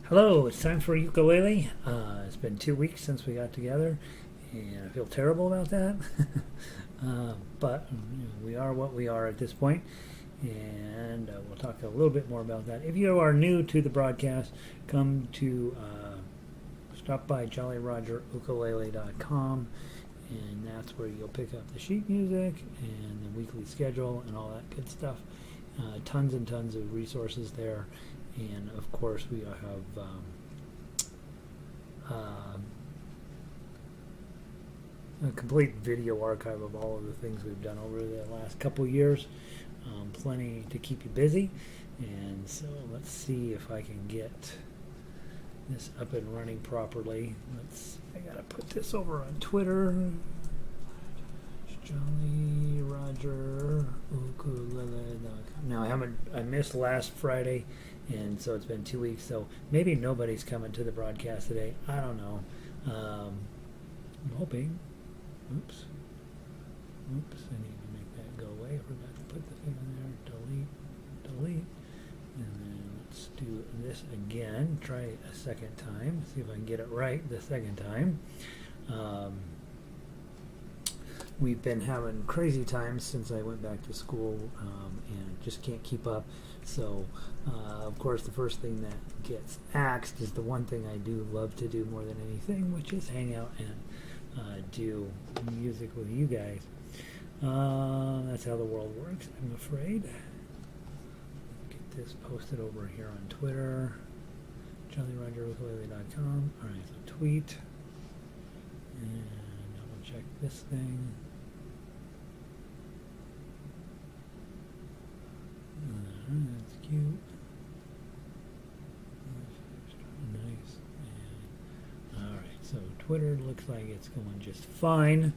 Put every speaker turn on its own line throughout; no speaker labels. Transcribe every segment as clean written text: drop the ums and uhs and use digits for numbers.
Hello, it's time for ukulele. It's been 2 weeks since we got together, and I feel terrible about that. But we are what we are at this point, and we'll talk a little bit more about that. If you are new to the broadcast, come to stop by jollyrogerukulele.com, and that's where you'll pick up the sheet music and the weekly schedule and all that good stuff. Tons and tons of resources there. And of course, we have a complete video archive of all of the things we've done over the last couple years. Plenty to keep you busy. And so let's see if I can get this up and running properly. I gotta put this over on Twitter. Jolly Roger Ukulele. Now I missed last Friday, and so it's been 2 weeks. So maybe nobody's coming to the broadcast today. I don't know. I'm hoping. Oops. I need to make that go away. I forgot to put the thing in there. Delete. And then let's do this again. Try it a second time. See if I can get it right the second time. We've been having crazy times since I went back to school, and just can't keep up. So, of course, the first thing that gets axed is the one thing I do love to do more than anything, which is hang out and do music with you guys. That's how the world works, I'm afraid. Get this posted over here on Twitter, jollyrogerukulele.com. All right, so tweet. And check this thing. That's cute. Nice. And, all right, so Twitter looks like it's going just fine.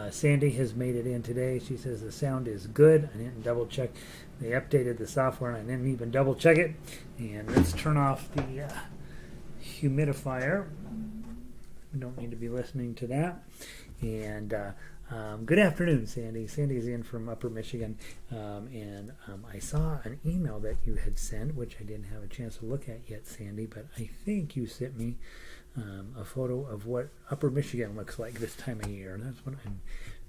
Sandy has made it in today. She says the sound is good. I didn't double check. They updated the software and I didn't even double check it. And let's turn off the humidifier. We don't need to be listening to that. And good afternoon, Sandy. Sandy's in from Upper Michigan, and I saw an email that you had sent, which I didn't have a chance to look at yet, Sandy, but I think you sent me a photo of what Upper Michigan looks like this time of year. That's what I'm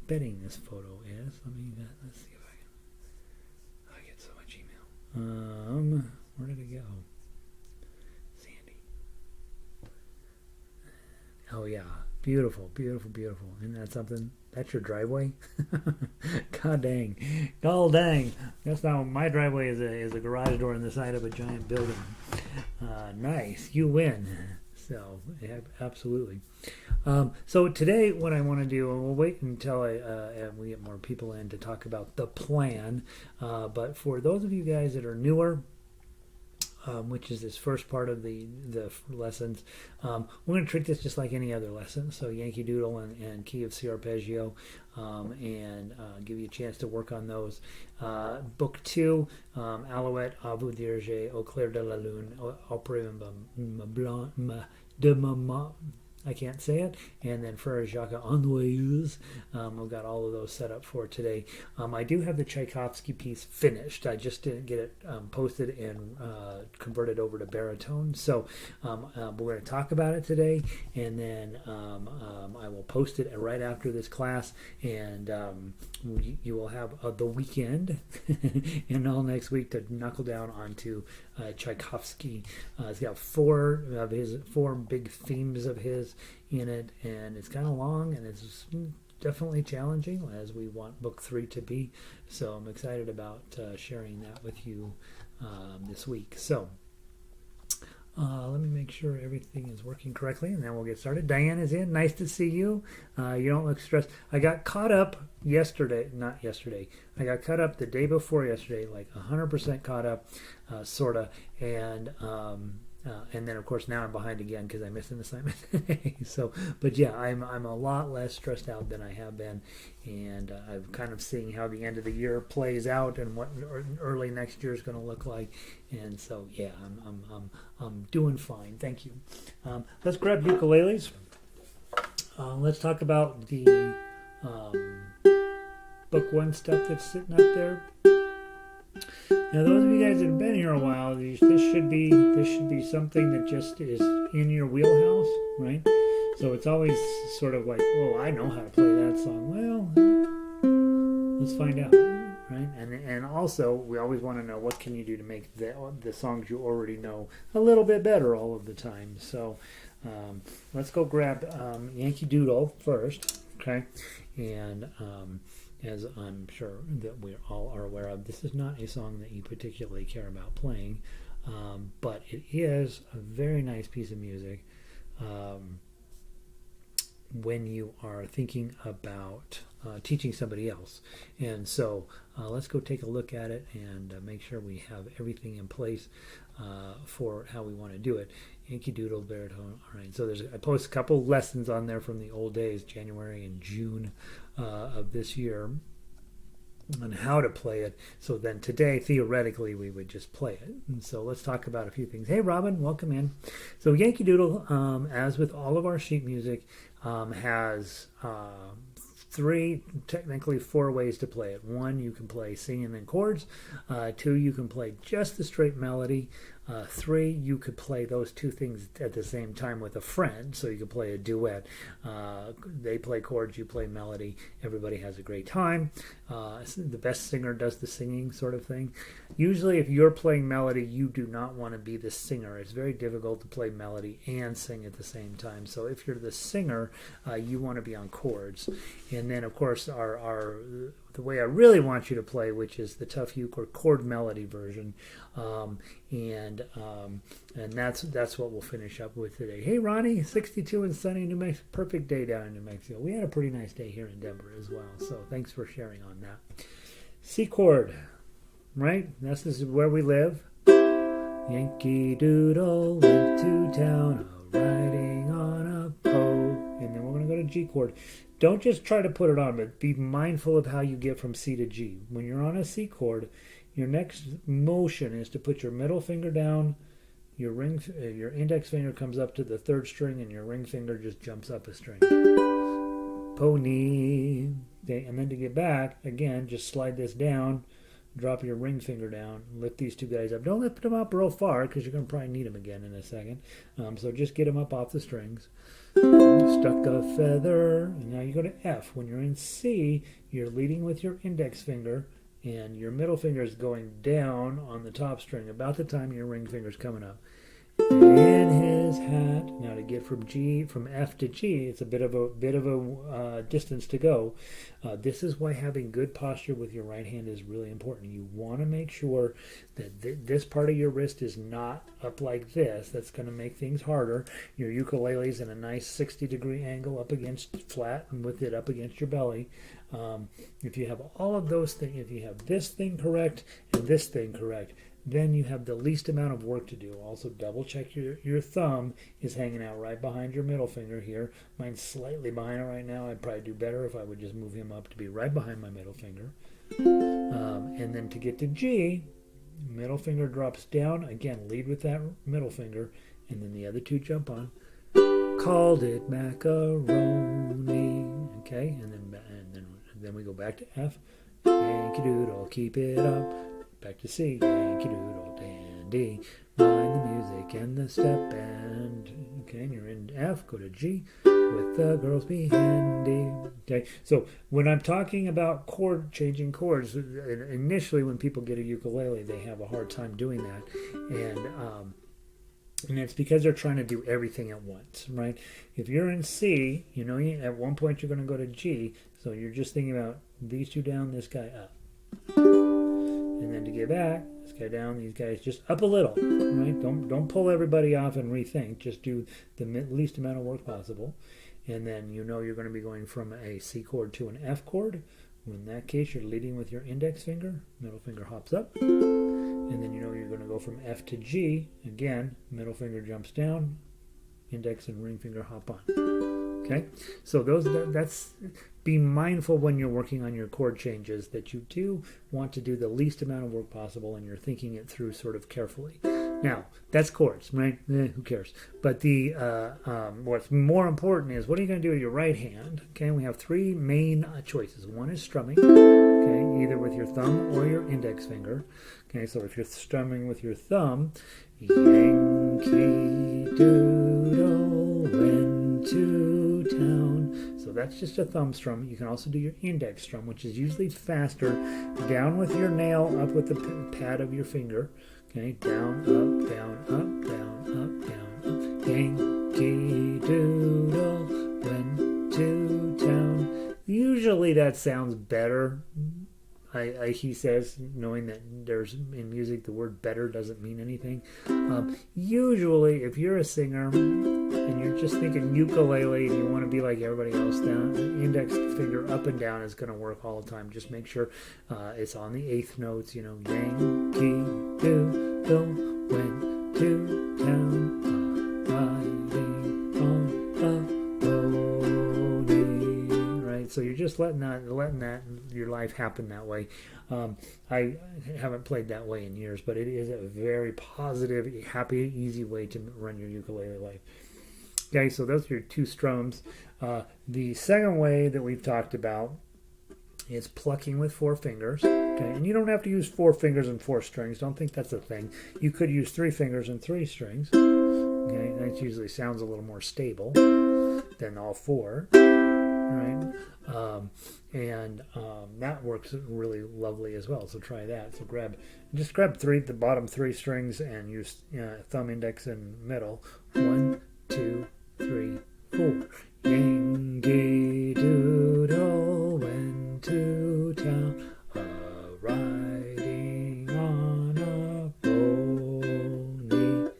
betting this photo is. Let's see if I can. I get so much email. Where did it go? Sandy. Oh, yeah. Beautiful, beautiful, beautiful. Isn't that something? That's your driveway? God dang. That's now my driveway is a garage door in the side of a giant building. Nice. You win. So, yeah, absolutely. So today what I want to do, and we'll wait until we get more people in to talk about the plan. But for those of you guys that are newer, which is this first part of the lessons. We're going to treat this just like any other lesson. So Yankee Doodle and Key of C Arpeggio, and give you a chance to work on those. Book 2, Alouette, Vous, Dirai-Je, Au clair de la Lune, Opera de Maman. I can't say it. And then Frère, Jacques, Ennuyeuse. I've got all of those set up for today. I do have the Tchaikovsky piece finished. I just didn't get it posted and converted over to baritone. So we're going to talk about it today, and then I will post it right after this class, and you will have the weekend and all next week to knuckle down onto Tchaikovsky. It's got four big themes of his in it, and it's kind of long, and it's definitely challenging, as we want book 3 to be. So I'm excited about sharing that with you this week. So let me make sure everything is working correctly, and then we'll get started. Diane is in. Nice to see you. You don't look stressed. I got caught up not yesterday. I got caught up the day before yesterday, like 100% caught up, sorta, and then of course now I'm behind again because I missed an assignment today. So, but yeah, I'm a lot less stressed out than I have been, and I'm kind of seeing how the end of the year plays out and what early next year is going to look like. And so yeah, I'm doing fine. Thank you. Let's grab ukuleles. Let's talk about the book 1 stuff that's sitting up there. Now, those of you guys that have been here a while, this should be something that just is in your wheelhouse, right? So it's always sort of like, oh, I know how to play that song. Well, let's find out, right? And also, we always want to know what can you do to make the songs you already know a little bit better all of the time. So let's go grab Yankee Doodle first, okay? And as I'm sure that we all are aware of, this is not a song that you particularly care about playing, but it is a very nice piece of music when you are thinking about teaching somebody else. And so let's go take a look at it and make sure we have everything in place for how we want to do it. Yankee Doodle, Baritone. All right, so I post a couple lessons on there from the old days, January and June of this year, on how to play it. So then today, theoretically, we would just play it. And so let's talk about a few things. Hey, Robin, welcome in. So Yankee Doodle, as with all of our sheet music, has technically four ways to play it. One, you can play singing in chords. Two, you can play just the straight melody. Three, you could play those two things at the same time with a friend, so you could play a duet. They play chords, you play melody. Everybody has a great time. The best singer does the singing, sort of thing. Usually, if you're playing melody, you do not want to be the singer. It's very difficult to play melody and sing at the same time. So if you're the singer, you want to be on chords. And then, of course, the way I really want you to play, which is the tough uke or chord melody version, and that's what we'll finish up with today. Hey, Ronnie, 62 and sunny New Mexico, perfect day down in New Mexico. We had a pretty nice day here in Denver as well, so thanks for sharing on that. C chord, right? This is where we live. Yankee Doodle went to town, riding on a pole, and then we're going to go to G chord. Don't just try to put it on, but be mindful of how you get from C to G. When you're on a C chord, your next motion is to put your middle finger down, your index finger comes up to the third string, and your ring finger just jumps up a string. Pony. Okay, and then to get back, again, just slide this down, drop your ring finger down, lift these two guys up. Don't lift them up real far because you're going to probably need them again in a second. So just get them up off the strings. Stuck a feather, and now you go to F. When you're in C, you're leading with your index finger, and your middle finger is going down on the top string about the time your ring finger's coming up. In his hat. Now to get from F to G, it's a bit of a distance to go. This is why having good posture with your right hand is really important. You want to make sure that this part of your wrist is not up like this. That's going to make things harder. Your ukulele's in a nice 60-degree angle up against flat and with it up against your belly. If you have all of those things, if you have this thing correct and this thing correct, then you have the least amount of work to do. Also, double check your thumb is hanging out right behind your middle finger here. Mine's slightly behind it right now. I'd probably do better if I would just move him up to be right behind my middle finger. And then to get to G, middle finger drops down. Again, lead with that middle finger, and then the other two jump on. Called it macaroni. Okay, and then we go back to F. Yankee Doodle, keep it up. Back to C, Yankee Doodle, dandy, mind the music and the step band. Okay, and you're in F, go to G, with the girls be handy. Okay, so when I'm talking about changing chords, initially when people get a ukulele, they have a hard time doing that, and it's because they're trying to do everything at once, right? If you're in C, at one point you're going to go to G, so you're just thinking about these two down, this guy up. And then to get back, this guy down, these guys just up a little, right? Don't pull everybody off and rethink. Just do the least amount of work possible. And then you're going to be going from a C chord to an F chord. In that case, you're leading with your index finger. Middle finger hops up. And then you're going to go from F to G. Again, middle finger jumps down. Index and ring finger hop on. Okay? So that's... Be mindful when you're working on your chord changes that you do want to do the least amount of work possible, and you're thinking it through sort of carefully. Now, that's chords, right? Who cares? But what's more important is what are you going to do with your right hand? Okay, we have three main choices. One is strumming. okay, either with your thumb or your index finger. Okay, so if you're strumming with your thumb, Yankee Doodle went to town. So that's just a thumb strum. You can also do your index strum, which is usually faster. Down with your nail, up with the pad of your finger. Okay, down, up, down, up, down, up, down, up. Yankee Doodle went to town. Usually that sounds better. He says, knowing that there's in music the word better doesn't mean anything. Usually, if you're a singer and you're just thinking ukulele and you want to be like everybody else, down index finger up and down is going to work all the time. Just make sure it's on the eighth notes. You know, Yankee Doodle went to town, riding on a pony. Right, so you're just letting that your life happen that way. I haven't played that way in years, but it is a very positive, happy, easy way to run your ukulele life. Okay, so those are your two strums. The second way that we've talked about is plucking with 4 fingers. Okay, and you don't have to use 4 fingers and 4 strings. Don't think that's a thing. You could use 3 fingers and 3 strings. Okay, that usually sounds a little more stable than all 4. Right, that works really lovely as well. So try that. So just grab the bottom 3 strings and use thumb, index, and middle. 1, 2, 3, 4. Yankee Doodle went to town, riding on a pony.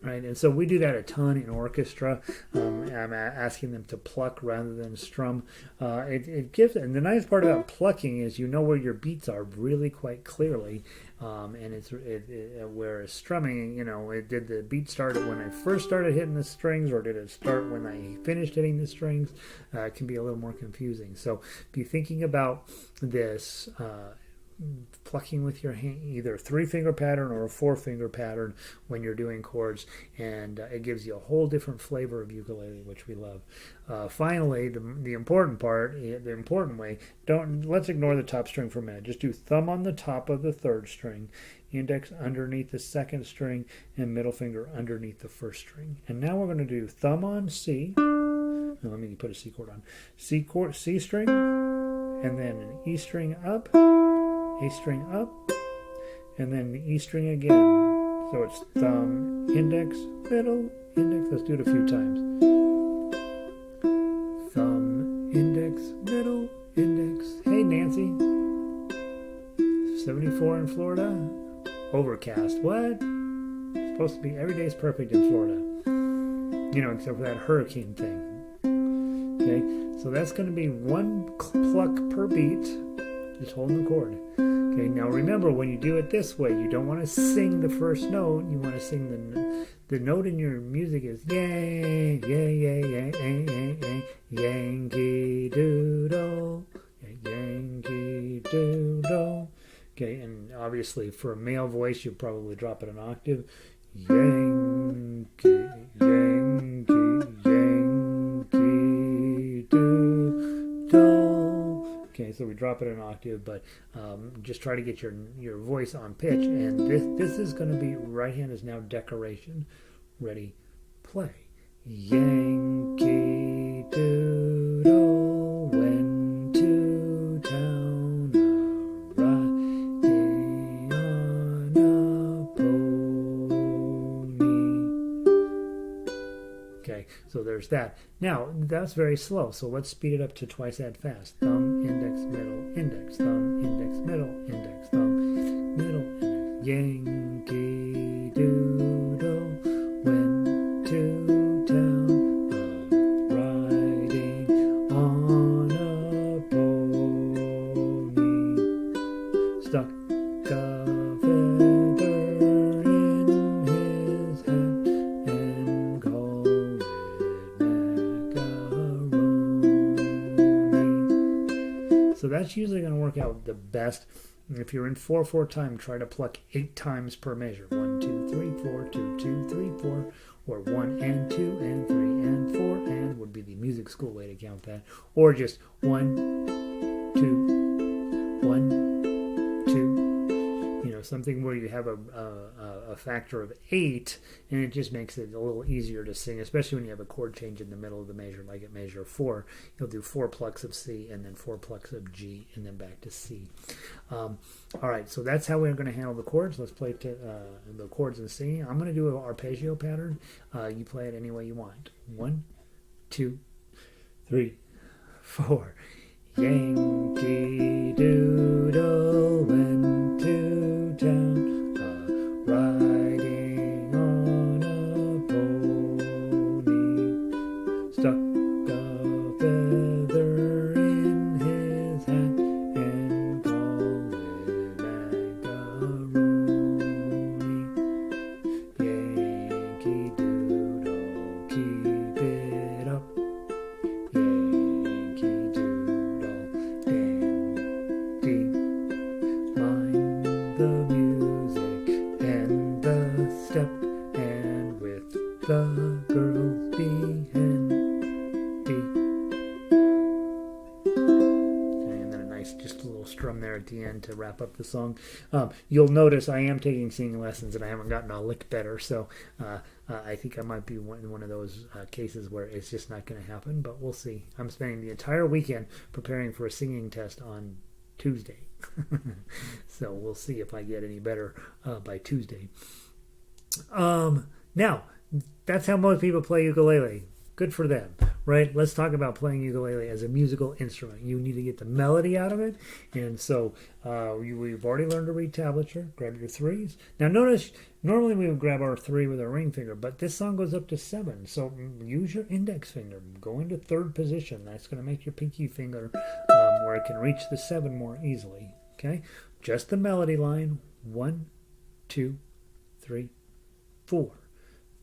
Right, and so we do that a ton in orchestra. I'm asking them to pluck rather than strum. It gives, and the nice part about plucking is you know where your beats are really quite clearly. And whereas strumming, you know, did the beat start when I first started hitting the strings, or did it start when I finished hitting the strings? It can be a little more confusing. So be thinking about this. Plucking with your hand, either 3-finger pattern or a 4-finger pattern when you're doing chords, and it gives you a whole different flavor of ukulele, which we love. Finally, the important part, the important way, let's ignore the top string for a minute. Just do thumb on the top of the 3rd string, index underneath the 2nd string, and middle finger underneath the 1st string. And now we're going to do thumb on C. Now let me put a C chord on. C string, and then an E string up, A string up, and then the E string again. So it's thumb, index, middle, index. Let's do it a few times. Thumb, index, middle, index. Hey, Nancy. 74 in Florida? Overcast. What? It's supposed to be every day's perfect in Florida. You know, except for that hurricane thing. Okay, so that's going to be 1 pluck per beat. Just holding the chord. Okay, now remember, when you do it this way, you don't want to sing the first note. You want to sing the note in your music is yay, yay, yay, yay, yay, yay, yay, Yankee Doodle, Yankee Doodle. Okay, and obviously for a male voice, you'll probably drop it an octave. Yankee, Yankee, Yankee Doodle. Okay, so we drop it an octave, but just try to get your voice on pitch. And this is going to be, right hand is now decoration. Ready, play. Yankee Doodle went to town, riding on a pony. Okay, so there's that. Now, that's very slow, so let's speed it up to twice that fast. Thumb, index, middle, index, thumb, index, middle, index, thumb, middle, index. Yankee Doodle went to town, riding on a pony. Stuck a feather in his hat and called it macaroni. So that's usually going to work out the best. If you're in 4/4 time, try to pluck 8 times per measure. 1, 2, 3, 4, 2, 2, 3, 4, or 1 and 2 and 3 and 4 and would be the music school way to count that. Or just 1, 2, 1, something where you have a factor of 8, and it just makes it a little easier to sing, especially when you have a chord change in the middle of the measure, like at measure 4. You'll do 4 plucks of C, and then 4 plucks of G, and then back to C. All right, so that's how we're going to handle the chords. Let's play the chords and singing. I'm going to do an arpeggio pattern. You play it any way you want. 1, 2, 3, 4. Yankee Doodle went to town, riding on a pony, stuck a feather in his hat and called it macaroni. Yankee Doodle, keep it up. Yankee Doodle, dandy, mind the music and the step, and with the girls be handy. Okay, and then a nice, just a little strum there at the end to wrap up the song. You'll notice I am taking singing lessons and I haven't gotten a lick better, so I think I might be in one of those cases where it's just not going to happen, but we'll see. I'm spending the entire weekend preparing for a singing test on Tuesday. So we'll see if I get any better by Tuesday. Now, that's how most people play ukulele. Good for them, right? Let's talk about playing ukulele as a musical instrument. You need to get the melody out of it. And so we've already learned to read tablature. Grab your 3s. Now notice, normally we would grab our 3 with our ring finger, but this song goes up to 7. So use your index finger. Go into 3rd position. That's going to make your pinky finger where it can reach the 7 more easily. Okay? Just the melody line. 1, 2, 3, 4.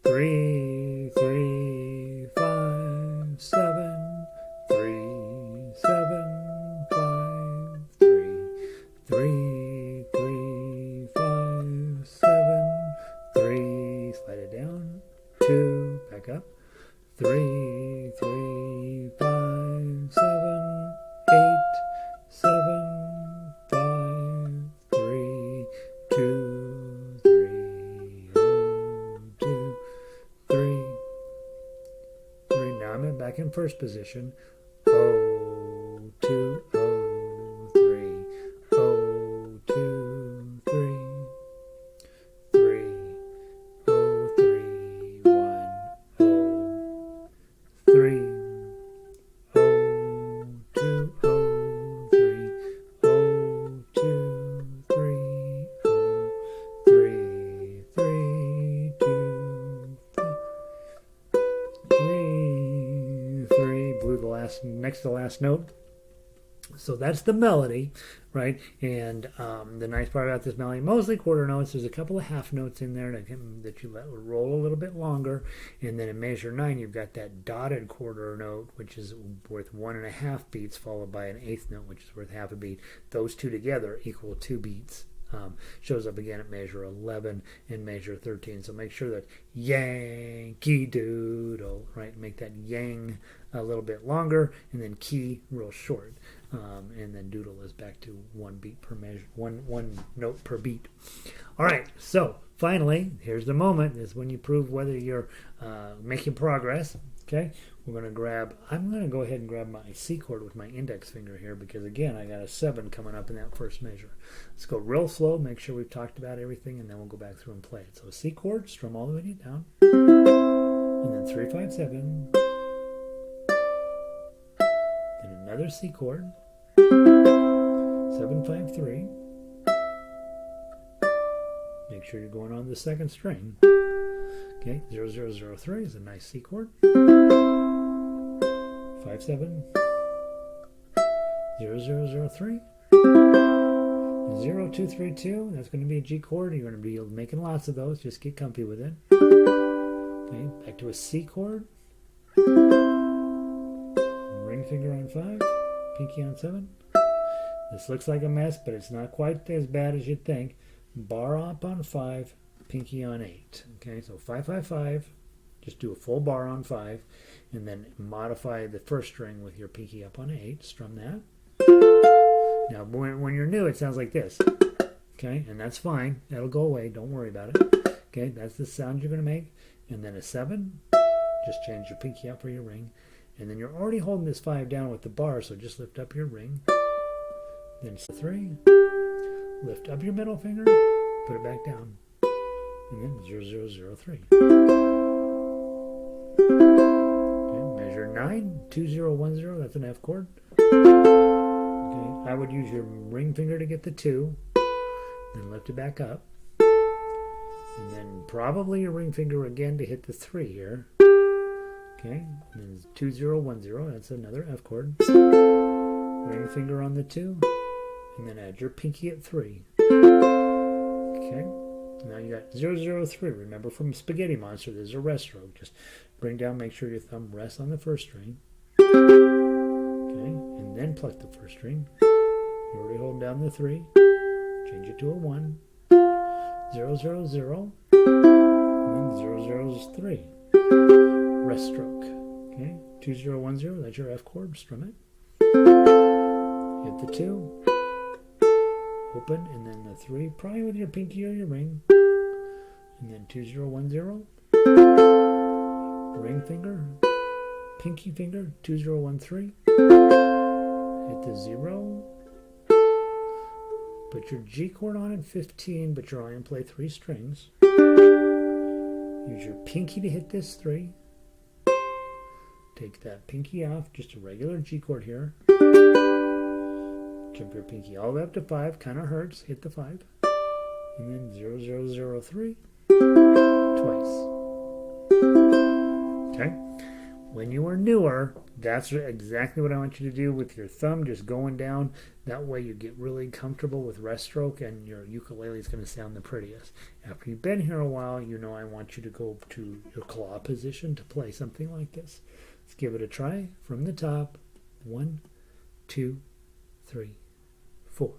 3, 3, 5, 7, 3, 7, 5, 3, 3, 3, 5, 7, 3, slide it down, 2, back up, 3, 3, 5, 7, 8, 7, 5, 3, 2, 3, 2, 3, 3. Now I'm back in 1st position. 0, 2, 0, 3, 0, 2, 3, 3, 0, 3, 1, 0, 3, 0, 2, 0, 3, 0, 2, 3, 0, 3, 3, 2, 3, 3, blew the last, next to the last note. So that's the melody, right? And the nice part about this melody, mostly quarter notes. There's a couple of half notes in there that you let roll a little bit longer. And then in measure 9, you've got that dotted quarter note, which is worth 1.5 beats, followed by an 8th note, which is worth half a beat. Those two together equal 2 beats. Shows up again at measure 11 and measure 13. So make sure that Yankee Doodle, right? Make that yang a little bit longer, and then key real short. And then doodle is back to 1 beat per measure, one note per beat. All right, so finally, here's the moment, is when you prove whether you're making progress. Okay, I'm going to go ahead and grab my C chord with my index finger here, because again, I got a 7 coming up in that first measure. Let's go real slow, make sure we've talked about everything, and then we'll go back through and play it. So a C chord, strum all the way down, and then 3, 5, 7, then another C chord, 7, 5, 3. Make sure you're going on the 2nd string. Okay, 0, 0, 0, 3 is a nice C chord. 5, 7, 0, 0, 0, 3. 0, 2, 3, 2. That's going to be a G chord. You're going to be making lots of those. Just get comfy with it. Okay, back to a C chord. Ring finger on 5. Pinky on 7. This looks like a mess, but it's not quite as bad as you'd think. Bar up on 5. Pinky on 8. Okay, so 5, 5, 5. Just do a full bar on 5, and then modify the first string with your pinky up on 8. Strum that. Now, when you're new, it sounds like this. Okay, and that's fine. That'll go away. Don't worry about it. Okay, that's the sound you're going to make. And then a 7, just change your pinky up for your ring. And then you're already holding this 5 down with the bar, so just lift up your ring. Then 3, lift up your middle finger, put it back down. And then 0, 0, 0, 3. Okay, measure 9, 2, 0, 1, 0, that's an F chord. Okay, I would use your ring finger to get the 2, then lift it back up. And then probably your ring finger again to hit the 3 here. Okay, and then 2, 0, 1, 0, that's another F chord. Ring finger on the 2, and then add your pinky at 3. Okay, now you got 0, 0, 3. Remember from Spaghetti Monster, there's a rest stroke. Just bring down, make sure your thumb rests on the first string. Okay, and then pluck the first string. You're already holding down the 3. Change it to a 1. 0, 0, 0, and then 0, 0, 3. Rest stroke. Okay, 2, 0, 1, 0, that's your F chord, strum it. Hit the 2. Open, and then the 3, probably with your pinky or your ring. And then 2, 0, 1, 0. Ring finger, pinky finger, 2, 0, 1, 3. Hit the 0. Put your G chord on at 15, but you're only going to play 3 strings. Use your pinky to hit this 3. Take that pinky off, just a regular G chord here. Jump your pinky all the way up to 5, kind of hurts, hit the 5. And then 0, 0, 0, 3, twice. Okay? When you are newer, that's exactly what I want you to do with your thumb, just going down. That way you get really comfortable with rest stroke and your ukulele is going to sound the prettiest. After you've been here a while, you know I want you to go to your claw position to play something like this. Let's give it a try from the top. 1, 2, 3, 4.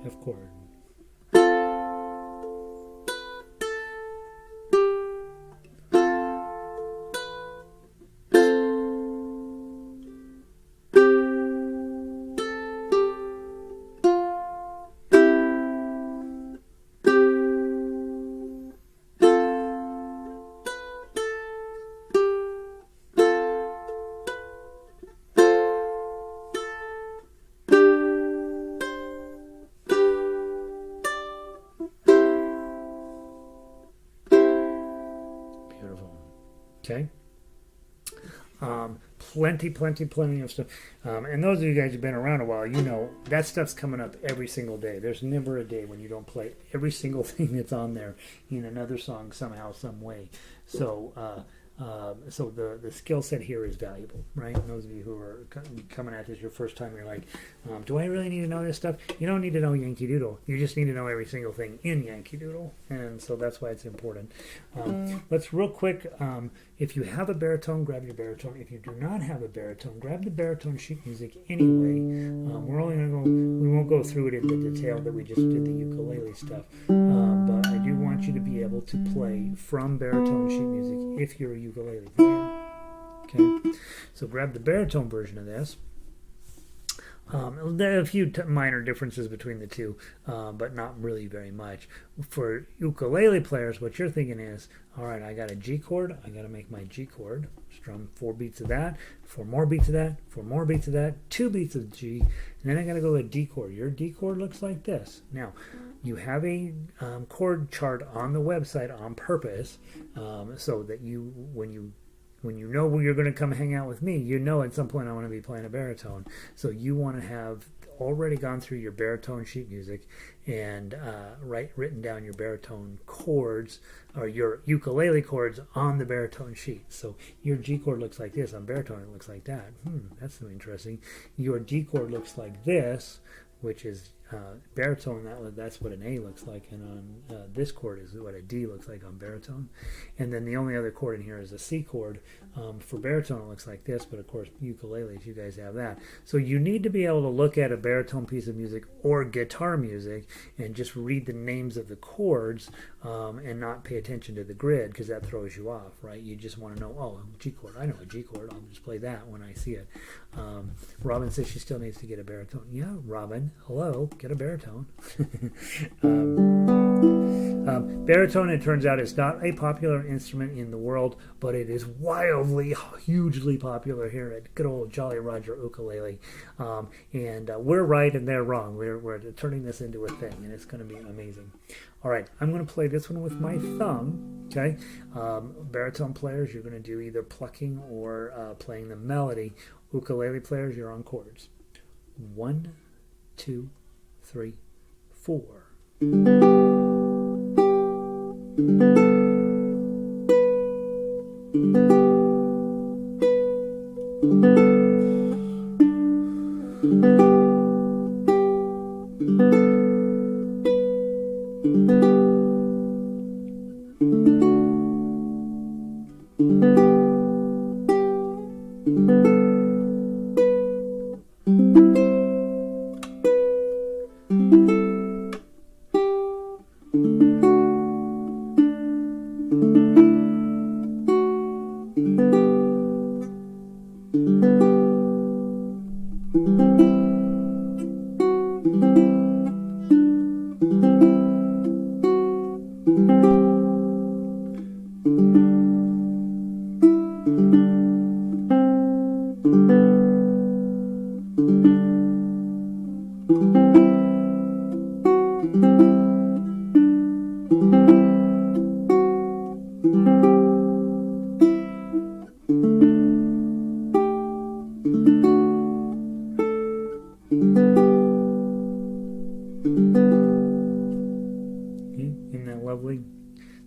F chord. Okay. Plenty of stuff. And those of you guys who've been around a while, you know that stuff's coming up every single day. There's never a day when you don't play every single thing that's on there in another song somehow, some way. So the skill set here is valuable, right? And those of you who are coming at this your first time, you're like, do I really need to know this stuff? You don't need to know Yankee Doodle. You just need to know every single thing in Yankee Doodle. And so that's why it's important. Let's real quick, if you have a baritone, grab your baritone. If you do not have a baritone, grab the baritone sheet music anyway. We're only going to go, we won't go through it in the detail that we just did the ukulele stuff. But I do want you to be able to play from baritone sheet music if you're a ukulele player. Okay, so grab the baritone version of this. There are a few minor differences between the two, but not really very much. For ukulele players, what you're thinking is, all right, I got a G chord, I got to make my G chord, strum 4 beats of that, 4 more beats of that, 4 more beats of that, 2 beats of G, and then I got to go to a D chord. Your D chord looks like this. Now, you have a chord chart on the website on purpose, so that you, when you know you're going to come hang out with me, you know at some point I want to be playing a baritone. So you want to have already gone through your baritone sheet music and written down your baritone chords or your ukulele chords on the baritone sheet. So your G chord looks like this. On baritone, it looks like that. That's so interesting. Your D chord looks like this, which is baritone. That's what an A looks like, and on this chord is what a D looks like on baritone. And then the only other chord in here is a C chord. For baritone, it looks like this, but of course, ukuleles, you guys have that. So you need to be able to look at a baritone piece of music or guitar music and just read the names of the chords and not pay attention to the grid, because that throws you off, right? You just want to know, oh, G chord. I know a G chord. I'll just play that when I see it. Robin says she still needs to get a baritone. Yeah, Robin, hello, get a baritone. Baritone, it turns out, is not a popular instrument in the world, but it is wildly, hugely popular here at good old Jolly Roger Ukulele. And we're right and they're wrong. We're turning this into a thing, and it's going to be amazing. All right, I'm going to play this one with my thumb, okay? Baritone players, you're going to do either plucking or playing the melody. Ukulele players, you're on chords. 1, 2, 3, 4.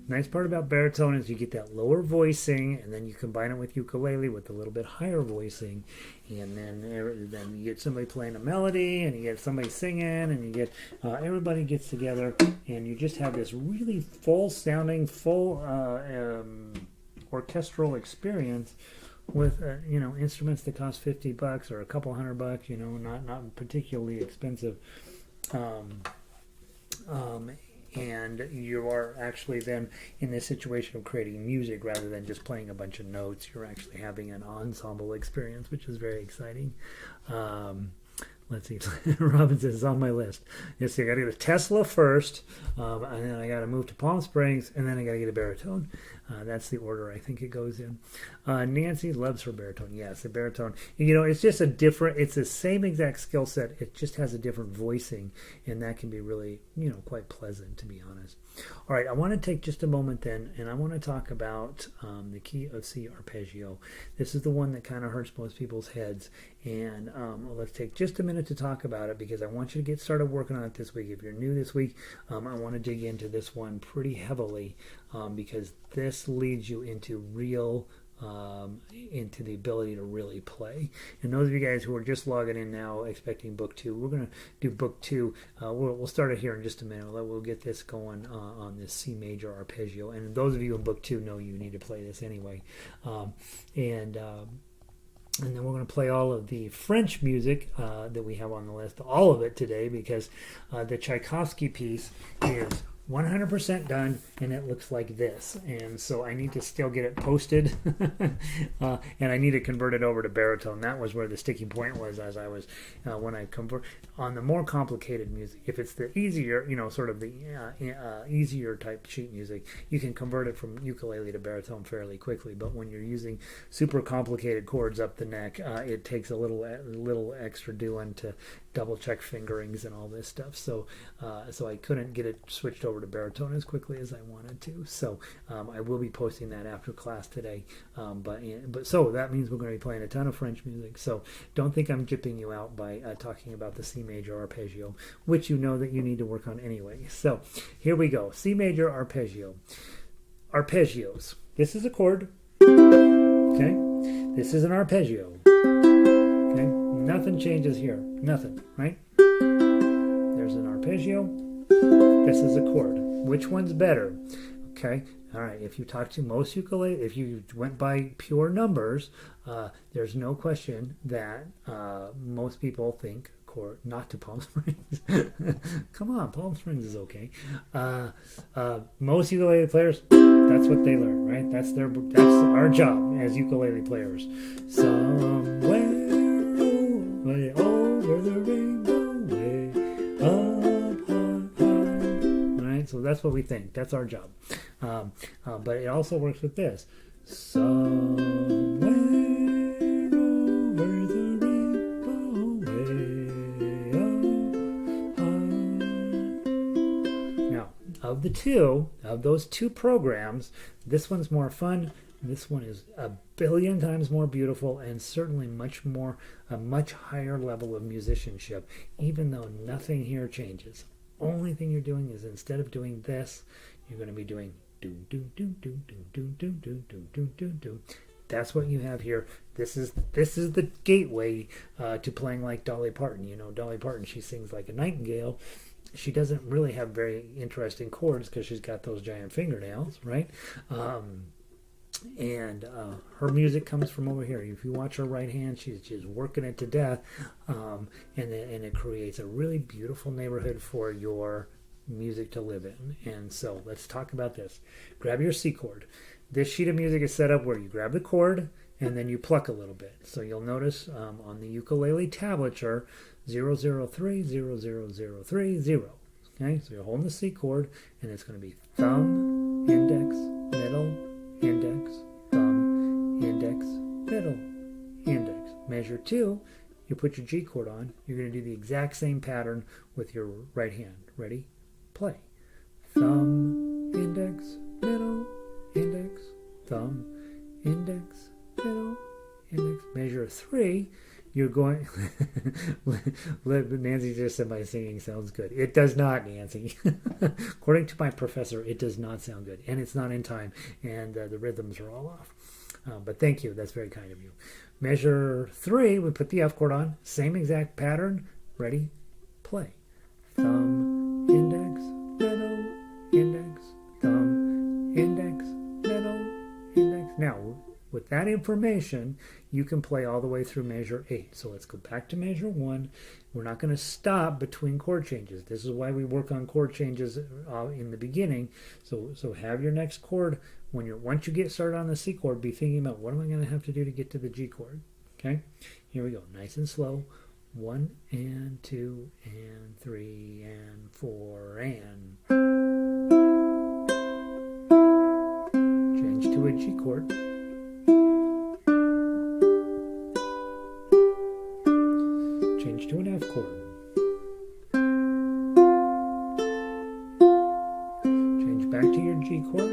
Nice part about baritone is you get that lower voicing, and then you combine it with ukulele with a little bit higher voicing, and then you get somebody playing a melody, and you get somebody singing, and you get everybody gets together, and you just have this really full-sounding, full orchestral experience with instruments that cost $50 or a couple $100, not particularly expensive. And you are actually then in this situation of creating music rather than just playing a bunch of notes. You're actually having an ensemble experience, which is very exciting. Let's see. Robin says it's on my list. Yes, I got to get a Tesla first, and then I got to move to Palm Springs, and then I got to get a baritone. That's the order I think it goes in. Nancy loves her baritone. Yes, the baritone. It's just it's the same exact skill set. It just has a different voicing, and that can be really, quite pleasant, to be honest. All right, I want to take just a moment then, and I want to talk about the key of C arpeggio. This is the one that kind of hurts most people's heads, and let's take just a minute to talk about it, because I want you to get started working on it this week. If you're new this week, I want to dig into this one pretty heavily, because this leads you into into the ability to really play. And those of you guys who are just logging in now expecting book 2, we're going to do book 2. We'll start it here in just a minute. We'll get this going on this C major arpeggio. And those of you in book 2 know you need to play this anyway. And then we're going to play all of the French music that we have on the list, all of it today, because the Tchaikovsky piece is 100% done, and it looks like this. And so I need to still get it posted, and I need to convert it over to baritone. That was where the sticking point was, as I was when I convert on the more complicated music. If it's the easier, sort of the easier type sheet music, you can convert it from ukulele to baritone fairly quickly. But when you're using super complicated chords up the neck, it takes a little extra doing to double check fingerings and all this stuff. So so I couldn't get it switched over to baritone as quickly as I wanted to. So I will be posting that after class today. But so that means we're going to be playing a ton of French music. So don't think I'm jipping you out by talking about the C major arpeggio, which you know that you need to work on anyway. So here we go. C major arpeggio. Arpeggios. This is a chord. Okay. This is an arpeggio. Okay. Nothing changes here. Nothing, right? There's an arpeggio. This is a chord. Which one's better? Okay. All right. If you talk to most ukulele, if you went by pure numbers, there's no question that most people think chord, not to Palm Springs. Come on, Palm Springs is okay. Most ukulele players, that's what they learn, right? That's our job as ukulele players. Somewhere way over the rainbow, way up high. Right? So that's what we think. That's our job. But it also works with this. Somewhere over the rainbow, way up high. Now, of those two programs, this one's more fun. This one is a billion times more beautiful and certainly a much higher level of musicianship, even though nothing here changes. Only thing you're doing is instead of doing this, you're going to be doing do do do do do do do do do do do do. That's what you have here. This is the gateway to playing like Dolly Parton. You know, Dolly Parton, she sings like a nightingale. She doesn't really have very interesting chords because she's got those giant fingernails, right? And her music comes from over here. If you watch her right hand, she's working it to death, and it creates a really beautiful neighborhood for your music to live in. And so let's talk about this. Grab your C chord. This sheet of music is set up where you grab the chord and then you pluck a little bit. So you'll notice on the ukulele tablature 003 00030. Okay, so you're holding the C chord and it's going to be thumb, index, middle, index, thumb, index, middle, index. Measure 2, you put your G chord on. You're going to do the exact same pattern with your right hand. Ready? Play. Thumb, index, middle, index, thumb, index, middle, index. Measure 3, you're going... Nancy just said my singing sounds good. It does not, Nancy. According to my professor, it does not sound good. And it's not in time. And the rhythms are all off. But thank you. That's very kind of you. Measure 3, we put the F chord on. Same exact pattern. Ready? Play. Thumb, index, middle, index, thumb, index, middle, index. Now, with that information, you can play all the way through measure 8. So let's go back to measure 1. We're not going to stop between chord changes. This is why we work on chord changes in the beginning. So have your next chord. Once you get started on the C chord, be thinking about what am I going to have to do to get to the G chord. Okay? Here we go. Nice and slow. 1 and 2 and 3 and 4 and... Change to a G chord. Change to an F chord. Change back to your G chord.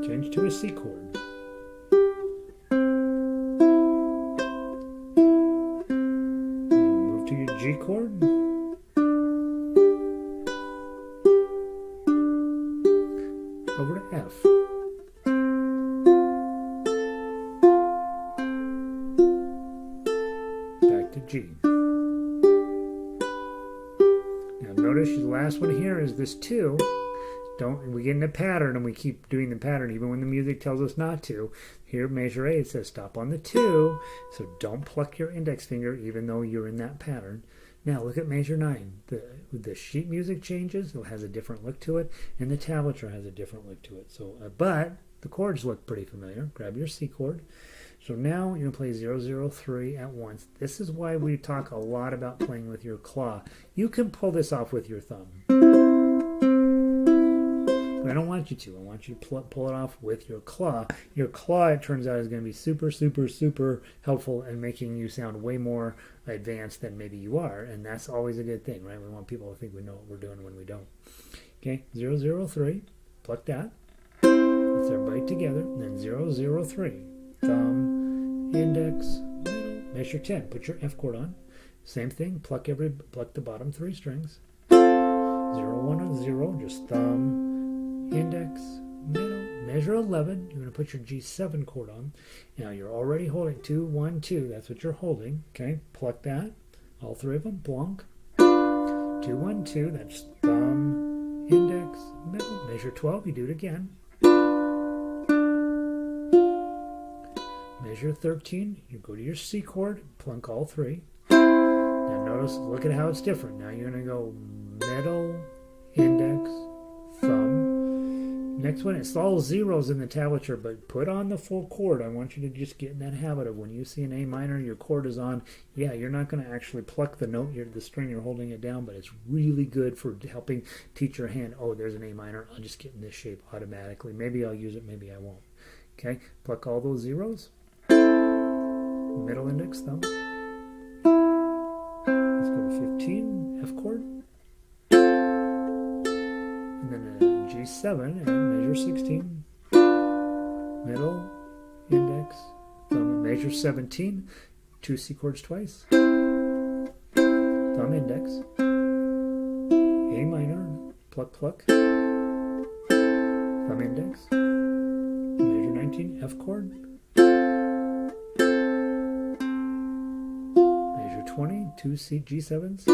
Change to a C chord. Move to your G chord. Over to F. G. Now notice the last one here is this 2. We get in a pattern and we keep doing the pattern even when the music tells us not to. Here measure 8 says stop on the 2, so don't pluck your index finger even though you're in that pattern. Now look at measure 9. The sheet music changes, it has a different look to it, and the tablature has a different look to it. So but the chords look pretty familiar. Grab your C chord. So now you're going to play 003 at once. This is why we talk a lot about playing with your claw. You can pull this off with your thumb. I don't want you to. I want you to pull it off with your claw. Your claw, it turns out, is going to be super, super, super helpful in making you sound way more advanced than maybe you are. And that's always a good thing, right? We want people to think we know what we're doing when we don't. Okay, 0, 0, 3. Pluck that. Let's everybody together. And then 0, 0, 3. Thumb, index, middle. Measure 10. Put your F chord on. Same thing. Pluck the bottom 3 strings. 0, 1, 0. Just thumb, index, middle. Measure 11. You're going to put your G7 chord on. Now you're already holding 2, 1, 2. That's what you're holding. Okay. Pluck that. All 3 of them. Blanc. 2, 1, 2. That's thumb, index, middle. Measure 12. You do it again. Measure 13. You go to your C chord. Plunk all 3. Now notice, look at how it's different. Now you're going to go middle, index, thumb. Next one, it's all zeros in the tablature, but put on the full chord. I want you to just get in that habit of when you see an A minor, your chord is on. Yeah, you're not going to actually pluck the note, the string, you're holding it down, but it's really good for helping teach your hand, oh, there's an A minor. I'll just get in this shape automatically. Maybe I'll use it, maybe I won't. Okay, pluck all those zeros. Middle, index, thumb. Let's go to 15, F chord. And then a G7 and measure 16. Middle, index, thumb, measure 17. 2 C chords twice. Thumb, index. A minor, pluck, pluck. Thumb, index. Measure 19, F chord. Measure 20, 2 C G7s.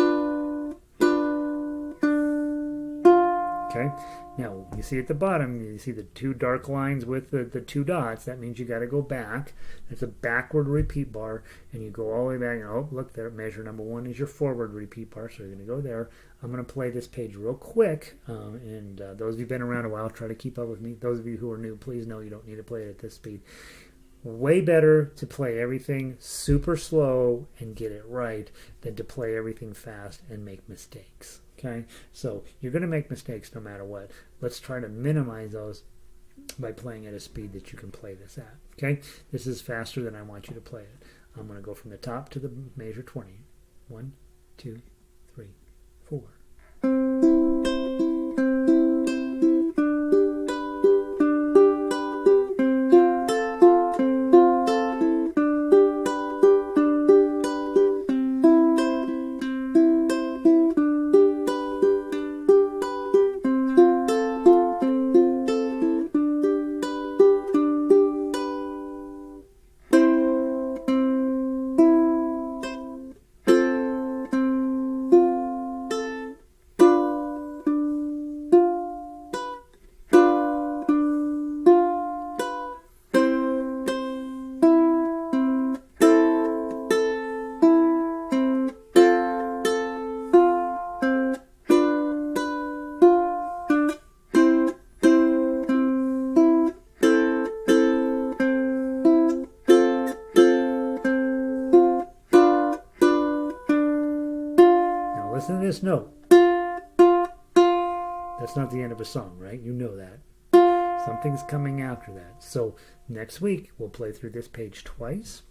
Okay, now you see at the bottom, you see the 2 dark lines with the 2 dots. That means you got to go back. That's a backward repeat bar, and you go all the way back. And, oh, look there, measure number 1 is your forward repeat bar, so you're going to go there. I'm going to play this page real quick, and those of you who've been around a while, try to keep up with me. Those of you who are new, please know you don't need to play it at this speed. Way better to play everything super slow and get it right than to play everything fast and make mistakes. Okay, so you're going to make mistakes no matter what. Let's try to minimize those by playing at a speed that you can play this at. Okay, this is faster than I want you to play it. I'm going to go from the top to the measure 20. 1, 2, 3, 4. Listen to this note. That's not the end of a song, right? You know that. Something's coming after that. So next week, we'll play through this page twice.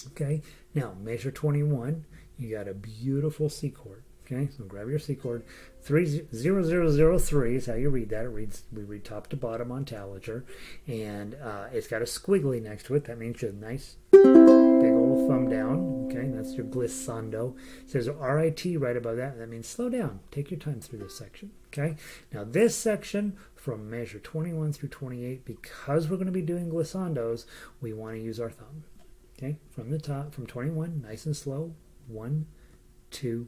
Okay? Now, measure 21. You got a beautiful C chord. Okay? So grab your C chord. 30003 is how you read that. We read top to bottom on tablature. And it's got a squiggly next to it. That means you have a nice big old thumb down. Okay, that's your glissando. It says RIT right above that. That means slow down. Take your time through this section. Okay, now this section from measure 21 through 28, because we're going to be doing glissandos, we want to use our thumb. Okay, from the top, from 21, nice and slow. 1, 2,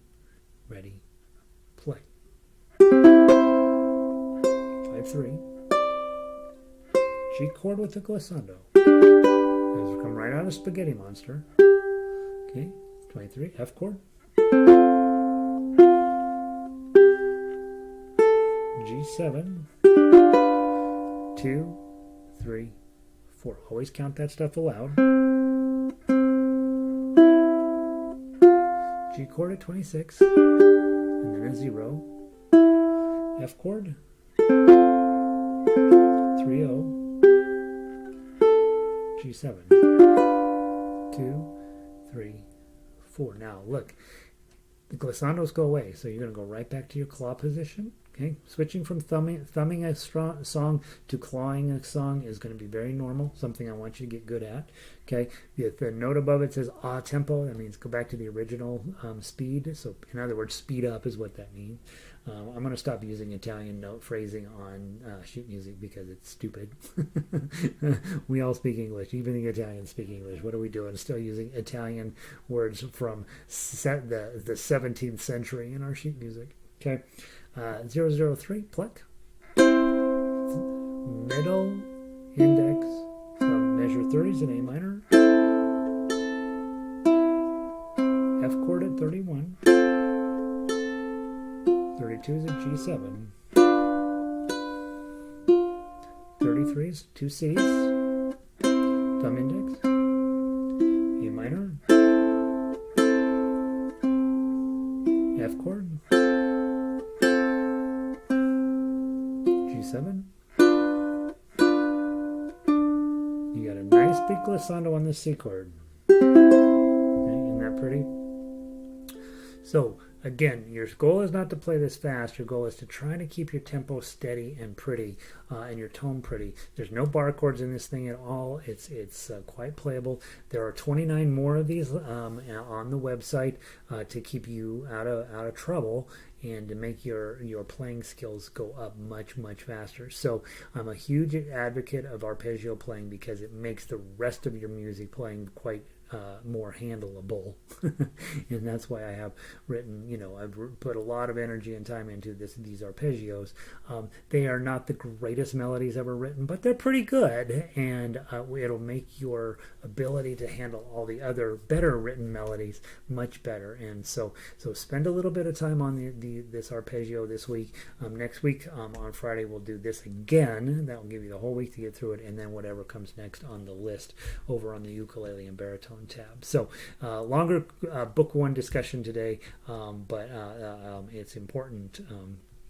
ready, play. 5-3. G chord with the glissando. As we come right out of Spaghetti Monster. Okay, 23, F chord. G7. 2, 3, 4. Always count that stuff aloud. G chord at 26. And then a 0. F chord. 3-0, G7, 2, 3, 4. Now look, the glissandos go away, so you're going to go right back to your claw position. Okay, switching from thumbing a song to clawing a song is going to be very normal, something I want you to get good at. Okay, if the note above it says ah tempo, that means go back to the original speed. So in other words, speed up is what that means. I'm going to stop using Italian note phrasing on sheet music because it's stupid. We all speak English, even the Italians speak English. What are we doing? Still using Italian words from the 17th century in our sheet music. Okay. 003, pluck, middle, index, measure 30s in A minor, F chord at 31, 32 is a G7, 33s, 2 Cs, thumb index, A minor, F chord, G7. You got a nice big glissando on the C chord. Okay, isn't that pretty? So again, your goal is not to play this fast. Your goal is to try to keep your tempo steady and pretty, and your tone pretty. There's no bar chords in this thing at all. It's quite playable. There are 29 more of these on the website to keep you out of trouble and to make your playing skills go up much faster. So I'm a huge advocate of arpeggio playing because it makes the rest of your music playing quite more handleable. And that's why I have written, I've put a lot of energy and time into these arpeggios. They are not the greatest melodies ever written, but they're pretty good, and it'll make your ability to handle all the other better written melodies much better. And so spend a little bit of time on this arpeggio this week. Next week on Friday we'll do this again. That will give you the whole week to get through it, and then whatever comes next on the list over on the ukulele and baritone tab. So longer book one discussion today, but it's important.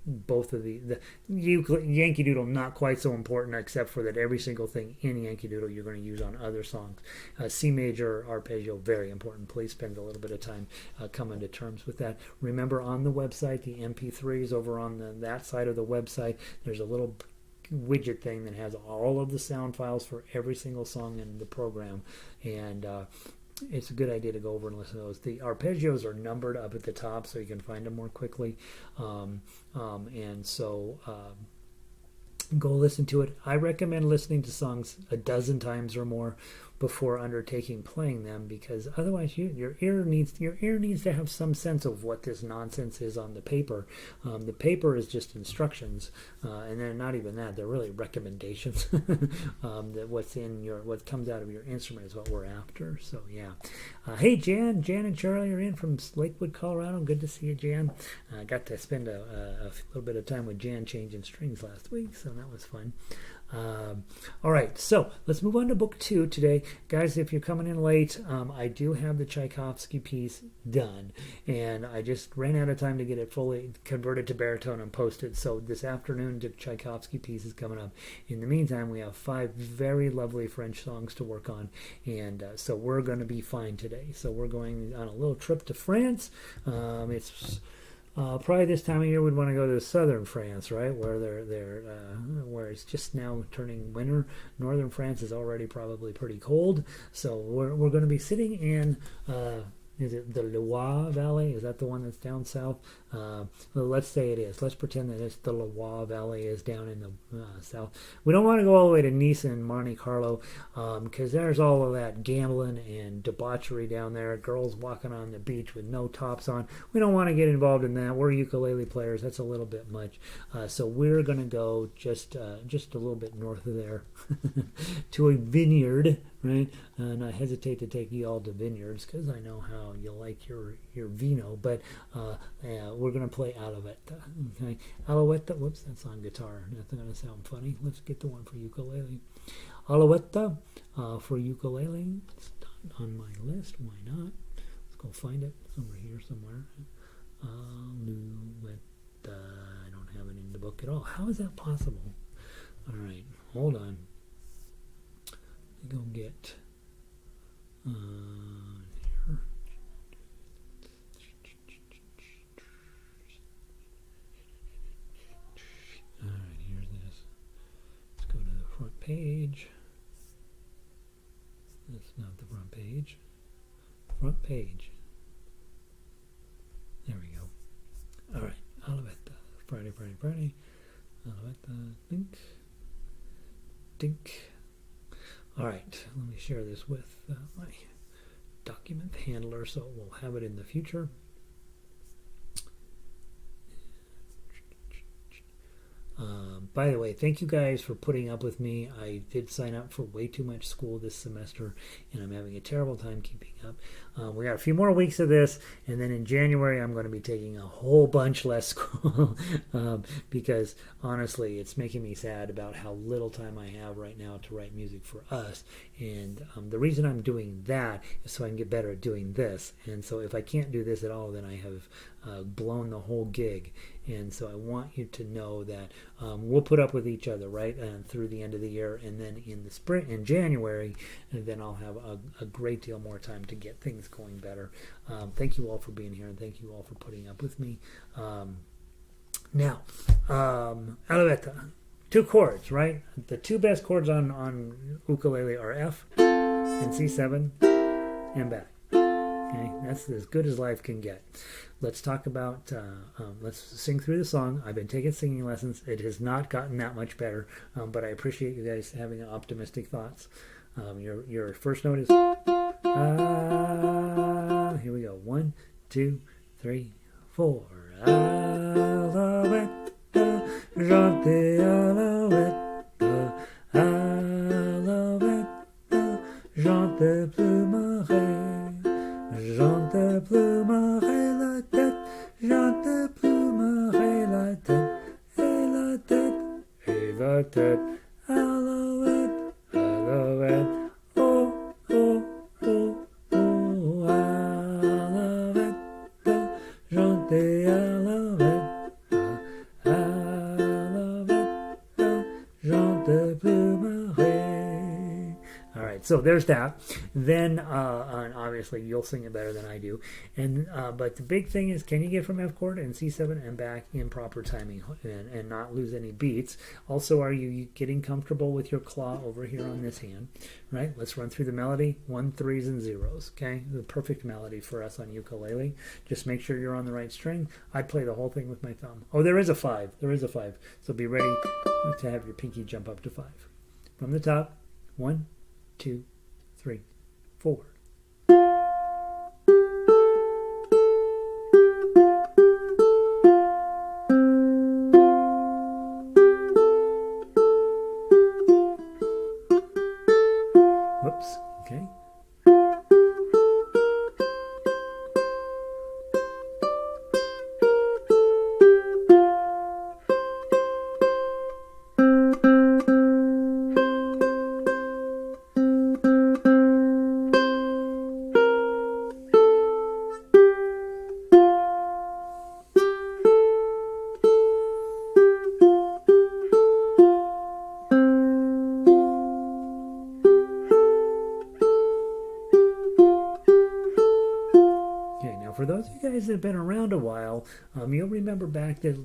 Both of the Yankee Doodle not quite so important, except for that every single thing in Yankee Doodle you're going to use on other songs. C major arpeggio, very important. Please spend a little bit of time coming to terms with that. Remember, on the website, the MP3s over on that side of the website, there's a little widget thing that has all of the sound files for every single song in the program, and it's a good idea to go over and listen to those. The arpeggios are numbered up at the top so you can find them more quickly, and so go listen to it. I recommend listening to songs a dozen times or more before undertaking playing them, because otherwise your ear needs to have some sense of what this nonsense is on the paper. The paper is just instructions, and they're not even that. They're really recommendations. That what comes out of your instrument is what we're after. So yeah. Hey Jan and Charlie are in from Lakewood, Colorado. Good to see you, Jan. I got to spend a little bit of time with Jan changing strings last week, so that was fun. All right, so let's move on to book 2 today. Guys, if you're coming in late, I do have the Tchaikovsky piece done, and I just ran out of time to get it fully converted to baritone and posted. So this afternoon, the Tchaikovsky piece is coming up. In the meantime, we have 5 very lovely French songs to work on, and so we're going to be fine today. So we're going on a little trip to France. It's probably this time of year we'd want to go to southern France, right, where where it's just now turning winter. Northern France is already probably pretty cold, so we're going to be sitting in is it the Loire Valley? Is that the one that's down south? Well, let's say it is. Let's pretend that it's the Loire Valley is down in the south. We don't want to go all the way to Nice and Monte Carlo, because there's all of that gambling and debauchery down there. Girls walking on the beach with no tops on. We don't want to get involved in that. We're ukulele players. That's a little bit much. So we're going to go just a little bit north of there to a vineyard, right? And I hesitate to take you all to vineyards because I know how you like your vino, but we're going to play Alouette. Okay, Alouette. Whoops, that's on guitar. That's going to sound funny. Let's get the one for ukulele. Alouette for ukulele. It's not on my list. Why not? Let's go find it. It's over here somewhere. Alouette. I don't have it in the book at all. How is that possible? All right, hold on. Go get here. All right, here's this. Let's go to the front page. That's not the front page. Front page. There we go. All right, Alouette. Friday. Alouette. Dink. Dink. All right, let me share this with my document handler so we'll have it in the future. By the way, thank you guys for putting up with me. I did sign up for way too much school this semester, and I'm having a terrible time keeping up. We got a few more weeks of this, and then in January I'm going to be taking a whole bunch less school because honestly, it's making me sad about how little time I have right now to write music for us. And the reason I'm doing that is so I can get better at doing this. And so if I can't do this at all, then I have blown the whole gig. And so I want you to know that we'll put up with each other, right, through the end of the year, and then in the spring, in January, and then I'll have a great deal more time to get things going better. Thank you all for being here, and thank you all for putting up with me. Now, Alouette, 2 chords, right? The 2 best chords on ukulele are F and C7 and back. Okay, that's as good as life can get. Let's talk about, let's sing through the song. I've been taking singing lessons. It has not gotten that much better, but I appreciate you guys having optimistic thoughts. Your first note is, here we go. 1, 2, 3, 4. Alouette, chantez Alouette, Alouette, chantez plus marée, chantez plus marée la tête, chantez plus marée la tête, et la tête, et la tête, Alouette, Alouette, oh, oh, oh, oh, Alouette, chantez Alouette, Alouette, chantez plus marée. All right, so there's that. Then, and obviously, you'll sing it better than I do. And but the big thing is, can you get from F chord and C7 and back in proper timing and not lose any beats? Also, are you getting comfortable with your claw over here on this hand? Right? Let's run through the melody. 1, 3s, and 0s. Okay, the perfect melody for us on ukulele. Just make sure you're on the right string. I'd play the whole thing with my thumb. Oh, there is a 5. There is a 5. So be ready to have your pinky jump up to 5. From the top, 1, 2, 3, 4. Whoops, okay. For those of you guys that have been around a while, you'll remember back a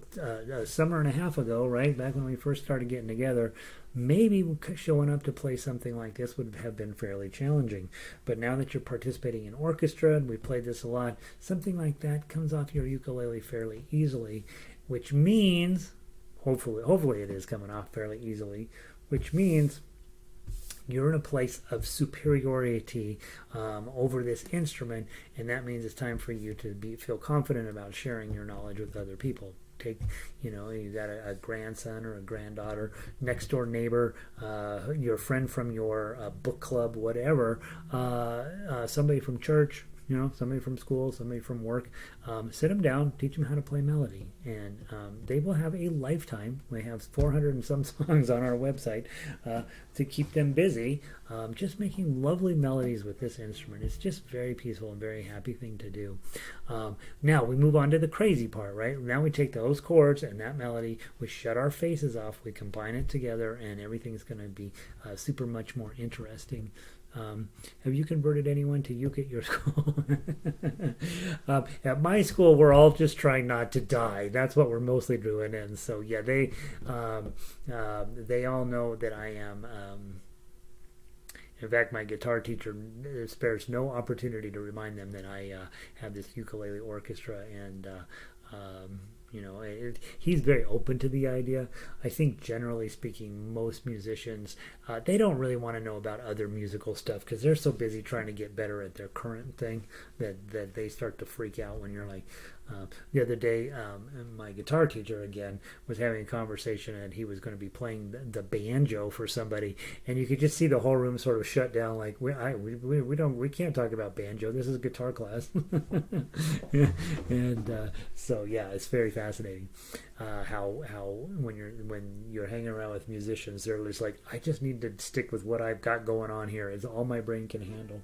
summer and a half ago, right, back when we first started getting together, maybe showing up to play something like this would have been fairly challenging. But now that you're participating in orchestra, and we played this a lot, something like that comes off your ukulele fairly easily, which means, hopefully it is coming off fairly easily, which means you're in a place of superiority over this instrument, and that means it's time for you to feel confident about sharing your knowledge with other people. You got a grandson or a granddaughter, next door neighbor, your friend from your book club, whatever, somebody from church, somebody from school, somebody from work. Sit them down, teach them how to play melody, and they will have a lifetime. We have 400 and some songs on our website to keep them busy, just making lovely melodies with this instrument. It's just very peaceful and very happy thing to do. Now we move on to the crazy part, right? Now we take those chords and that melody, we shut our faces off, we combine it together, and everything's going to be super much more interesting. Have you converted anyone to uke at your school? At my school, we're all just trying not to die. That's what we're mostly doing. And so, yeah, they all know that I am. In fact, my guitar teacher spares no opportunity to remind them that I have this ukulele orchestra, and he's very open to the idea. I think generally speaking, most musicians, they don't really want to know about other musical stuff because they're so busy trying to get better at their current thing that they start to freak out when you're like, the other day, my guitar teacher again was having a conversation, and he was going to be playing the banjo for somebody, and you could just see the whole room sort of shut down. Like we can't talk about banjo. This is guitar class. And so yeah, it's very fascinating how when you're hanging around with musicians, they're just like, I just need to stick with what I've got going on here. It's all my brain can handle.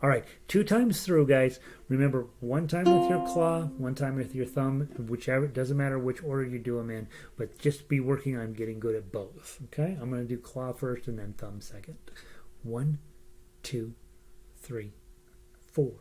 All right, 2 times through, guys. Remember, 1 time with your claw, 1 time with your thumb, whichever. It doesn't matter which order you do them in, but just be working on getting good at both. Okay, I'm going to do claw first and then thumb second. 1, 2, 3, 4.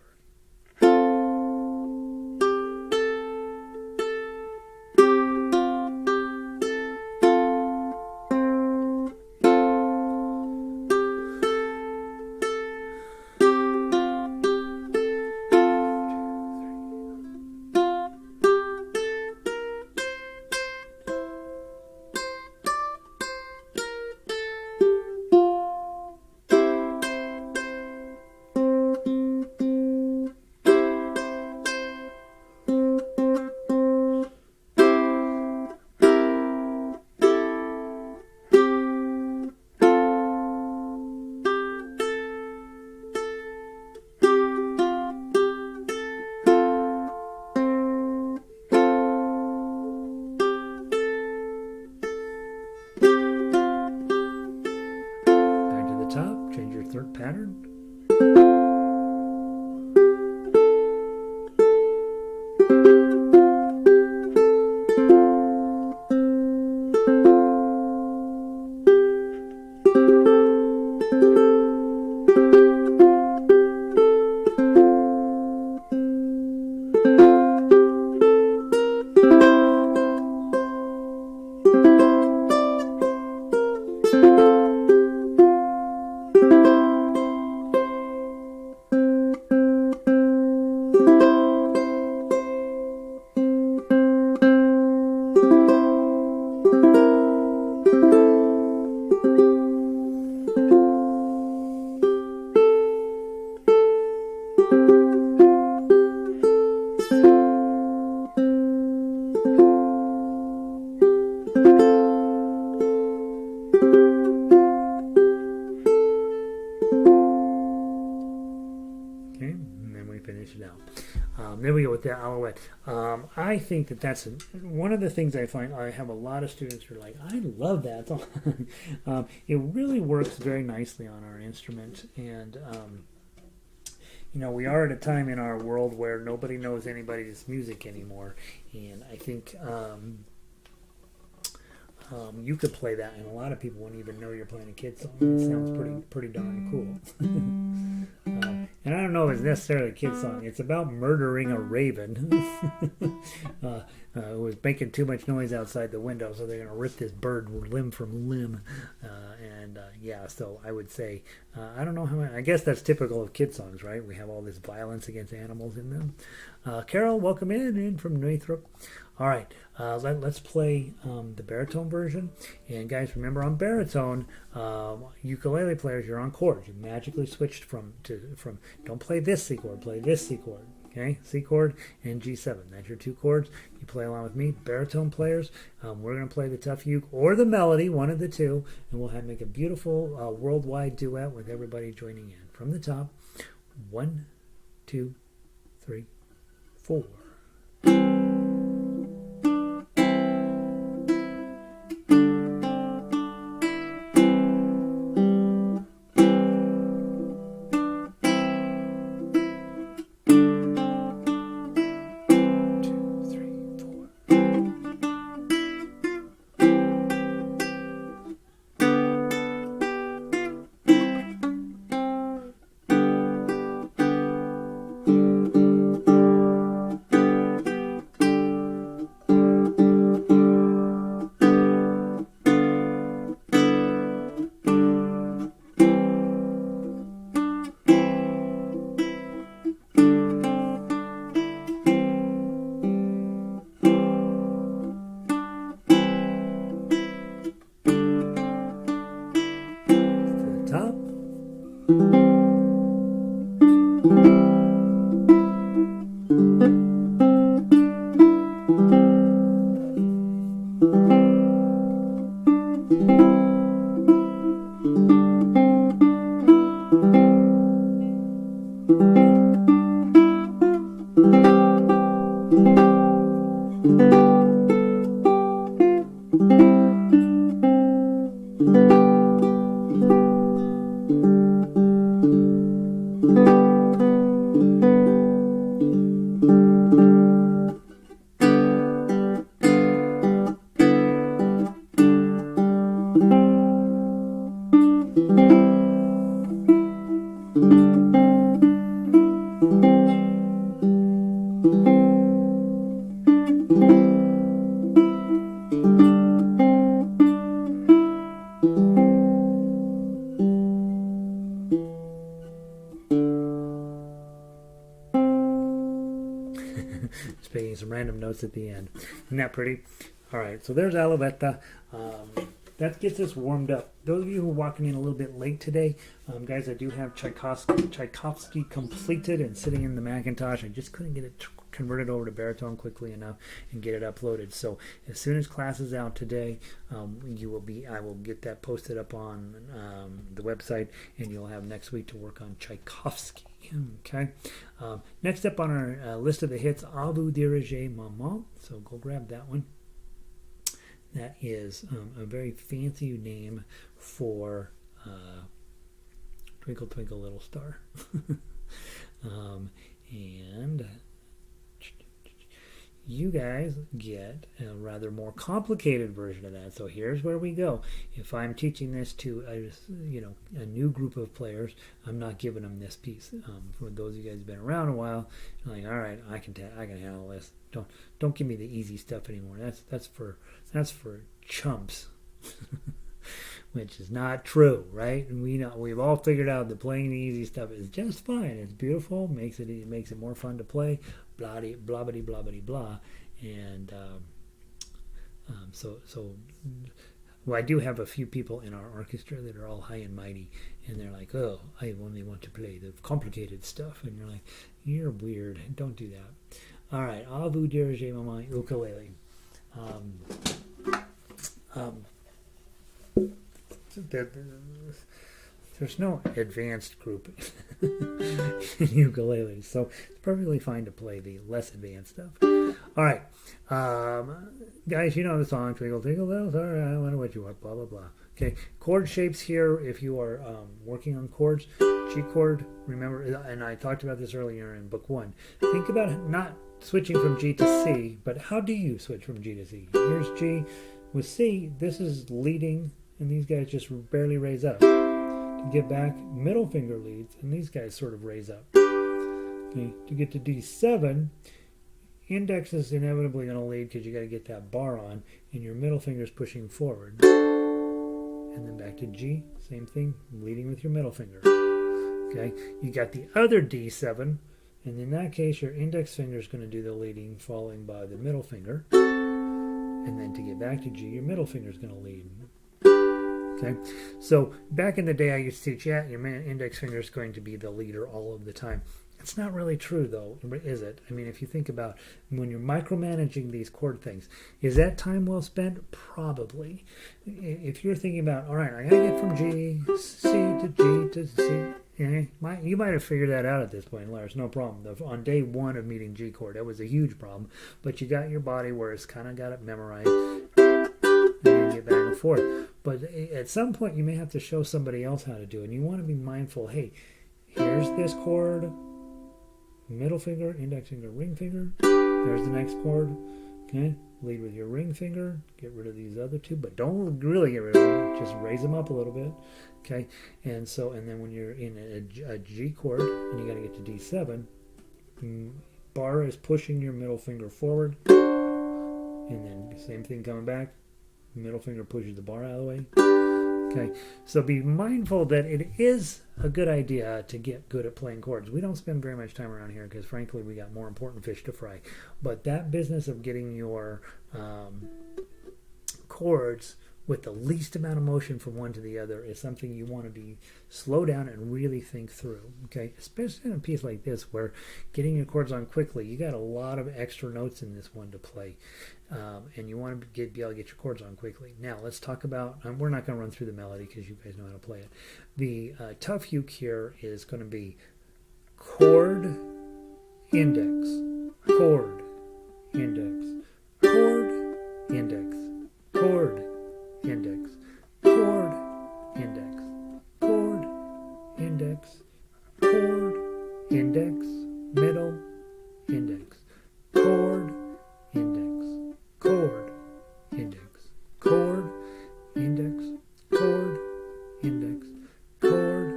Pattern. Then we go with the Alouette. I think that's one of the things I find. I have a lot of students who are like, I love that song. It really works very nicely on our instrument, and we are at a time in our world where nobody knows anybody's music anymore, and I think you could play that, and a lot of people wouldn't even know you're playing a kid song. It sounds pretty darn cool. And I don't know if it's necessarily a kid song. It's about murdering a raven who was making too much noise outside the window, so they're going to rip this bird limb from limb. So I would say, I don't know how many. I guess that's typical of kid songs, right? We have all this violence against animals in them. Carol, welcome in from Northrop. All right, let's play the baritone version. And guys, remember on baritone, ukulele players, you're on chords. You magically switched from don't play this C chord, play this C chord. Okay, C chord and G7. That's your 2 chords. You play along with me. Baritone players, we're going to play the tough uke or the melody, one of the two, and we'll make a beautiful worldwide duet with everybody joining in. From the top, 1, 2, 3, 4. Just making some random notes at the end. Isn't that pretty? All right, so there's Alouette. That gets us warmed up. Those of you who are walking in a little bit late today, guys, I do have Tchaikovsky completed and sitting in the Macintosh. I just couldn't get it converted over to baritone quickly enough and get it uploaded. So as soon as class is out today, I will get that posted up on the website, and you'll have next week to work on Tchaikovsky. Okay. Next up on our list of the hits, Vous, Dirai-Je, Maman. So go grab that one. That is a very fancy name for Twinkle, Twinkle, Little Star. And you guys get a rather more complicated version of that. So here's where we go. If I'm teaching this to a new group of players, I'm not giving them this piece. For those of you guys who've been around a while, you're like, all right, I can handle this. Don't give me the easy stuff anymore. That's for chumps. Which is not true, right? And we've all figured out that playing the easy stuff is just fine. It's beautiful, makes it more fun to play, blobbity blobbity blobbity blah. And well, I do have a few people in our orchestra that are all high and mighty, and they're like, oh, I only want to play the complicated stuff. And you're like, you're weird. Don't do that. All right, Vous, Dirai-Je, Maman, ukulele. There's no advanced group in ukulele, so it's perfectly fine to play the less advanced stuff. All right, guys, you know the song Twinkle, Twinkle, Little Star, I wonder what you want, blah, blah, blah. Okay, chord shapes here, if you are working on chords, G chord, remember, and I talked about this earlier in book 1, think about not switching from G to C, but how do you switch from G to C? Here's G. With C, this is leading, and these guys just barely raise up. To get back, middle finger leads, and these guys sort of raise up. Okay, to get to D7, index is inevitably going to lead because you got to get that bar on, and your middle finger is pushing forward. And then back to G, same thing, leading with your middle finger. Okay, you got the other D7, and in that case, your index finger is going to do the leading, following by the middle finger. And then to get back to G, your middle finger is going to lead. Okay, so back in the day I used to teach, your index finger is going to be the leader all of the time. It's not really true, though, is it? I mean, if you think about when you're micromanaging these chord things, is that time well spent? Probably. If you're thinking about, all right, I got to get from G, C to G to C, You might have figured that out at this point, Lars. No problem. On day one of meeting G chord, that was a huge problem. But you got your body where it's kind of got it memorized. And you get back and forth. But at some point, you may have to show somebody else how to do it. And you want to be mindful. Hey, here's this chord. Middle finger, index finger, ring finger. There's the next chord. Okay, lead with your ring finger. Get rid of these other two, but don't really get rid of them. Just raise them up a little bit. Okay, and then when you're in a G chord and you got to get to D7, bar is pushing your middle finger forward, and then same thing coming back. Middle finger pushes the bar out of the way. Okay, so be mindful that it is a good idea to get good at playing chords. We don't spend very much time around here because, frankly, we got more important fish to fry. But that business of getting your chords with the least amount of motion from one to the other is something you want to be slow down and really think through. Okay, especially in a piece like this where getting your chords on quickly, you got a lot of extra notes in this one to play. And you want to be able to get your chords on quickly. Now, let's talk about, we're not going to run through the melody because you guys know how to play it. The tough uke here is going to be chord, index, chord, index, chord, index, chord, index, chord, index, chord, index, chord, index, middle, index, chord, index, chord, index, chord, index, chord, index, chord,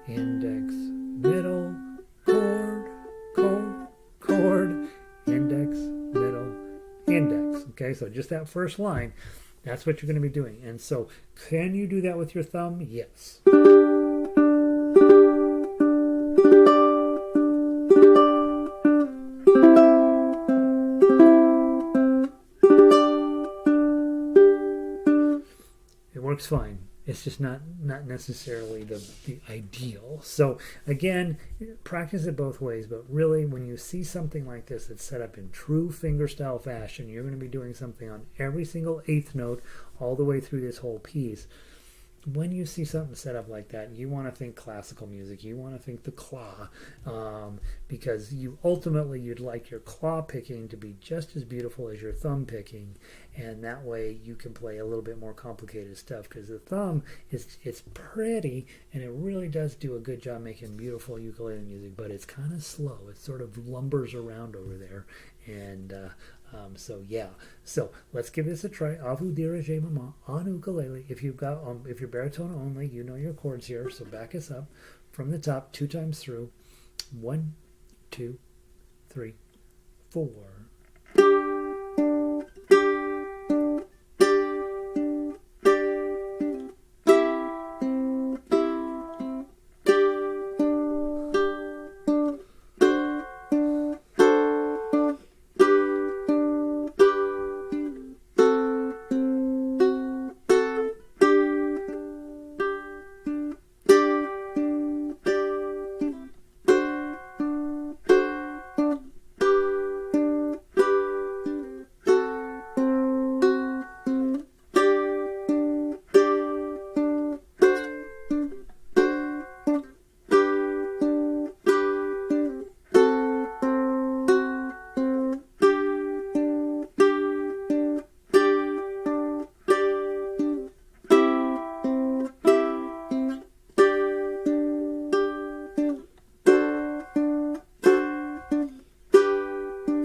index, middle, chord, chord, index, middle, index. Okay, so just that first line, that's what you're going to be doing. And so, can you do that with your thumb? Yes. Works fine. It's just not necessarily the ideal. So again, practice it both ways, but really when you see something like this that's set up in true fingerstyle fashion, you're going to be doing something on every single eighth note all the way through this whole piece. When you see something set up like that, you want to think classical music. You want to think the claw, because you'd like your claw picking to be just as beautiful as your thumb picking, and that way you can play a little bit more complicated stuff. Because the thumb it's pretty, and it really does do a good job making beautiful ukulele music, but it's kind of slow. It sort of lumbers around over there, and so let's give this a try. Vous, Dirai-Je, Maman on ukulele. If you're baritone only, you know your chords here. So back us up from the top 2 times through. 1, 2, 3, 4.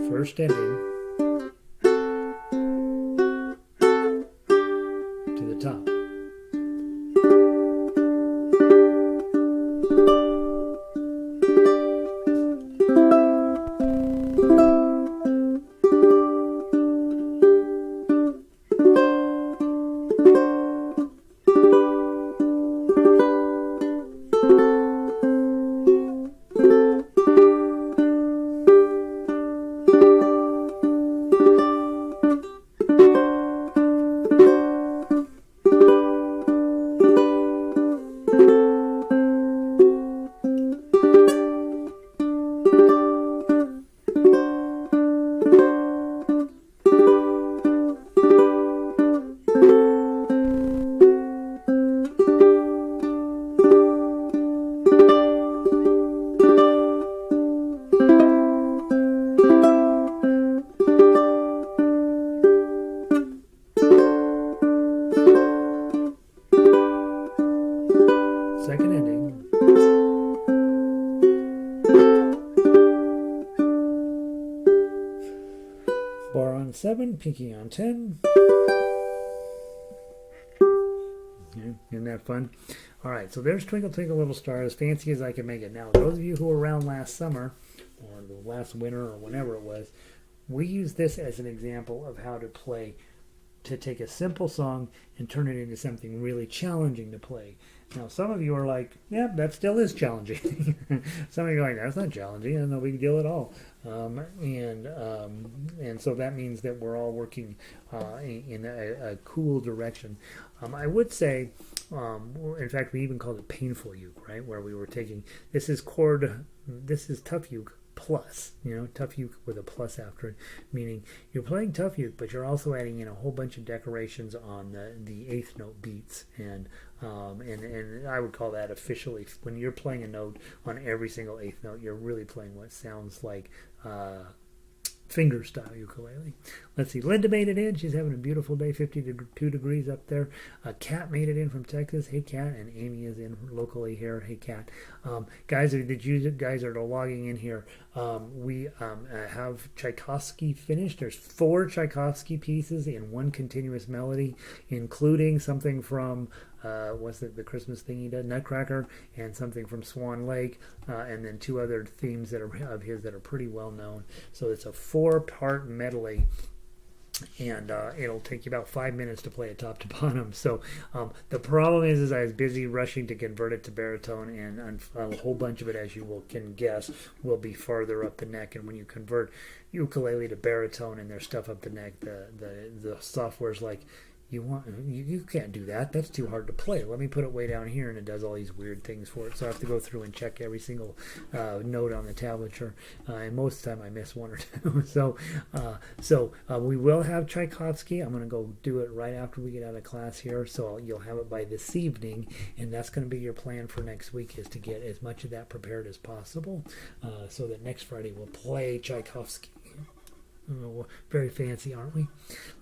First ending to the top. on 7, pinky on 10. Yeah, isn't that fun? All right, so there's Twinkle Twinkle Little Star, as fancy as I can make it. Now, those of you who were around last summer, or the last winter, or whenever it was, we use this as an example of how to play, to take a simple song and turn it into something really challenging to play. Now, some of you are like, yeah, that still is challenging. Some of you are like, that's not challenging, and no big deal at all. And so that means that we're all working in a cool direction. I would say, in fact, we even called it painful uke, right? Where we were taking, this is tough uke plus, tough uke with a plus after it, meaning you're playing tough uke, but you're also adding in a whole bunch of decorations on the eighth note beats, and I would call that officially, when you're playing a note on every single eighth note, you're really playing what sounds like fingerstyle ukulele. Let's see, Linda made it in. She's having a beautiful day, 52 degrees up there. Kat made it in from Texas. Hey, Kat. And Amy is in locally here. Hey, Kat. Guys are logging in here. We have Tchaikovsky finished. There's 4 Tchaikovsky pieces in one continuous melody, including something from what's the Christmas thing he did, Nutcracker, and something from Swan Lake, and then 2 other themes that are of his that are pretty well known. So it's a 4-part medley, and it'll take you about 5 minutes to play it top to bottom. So the problem is I was busy rushing to convert it to baritone, and a whole bunch of it, as you can guess, will be farther up the neck. And when you convert ukulele to baritone and there's stuff up the neck, the software's like, you can't do that. That's too hard to play. Let me put it way down here, and it does all these weird things for it. So I have to go through and check every single note on the tablature, and most of the time I miss 1 or 2. So we will have Tchaikovsky. I'm going to go do it right after we get out of class here. So you'll have it by this evening, and that's going to be your plan for next week, is to get as much of that prepared as possible, so that next Friday we'll play Tchaikovsky. Oh, very fancy, aren't we?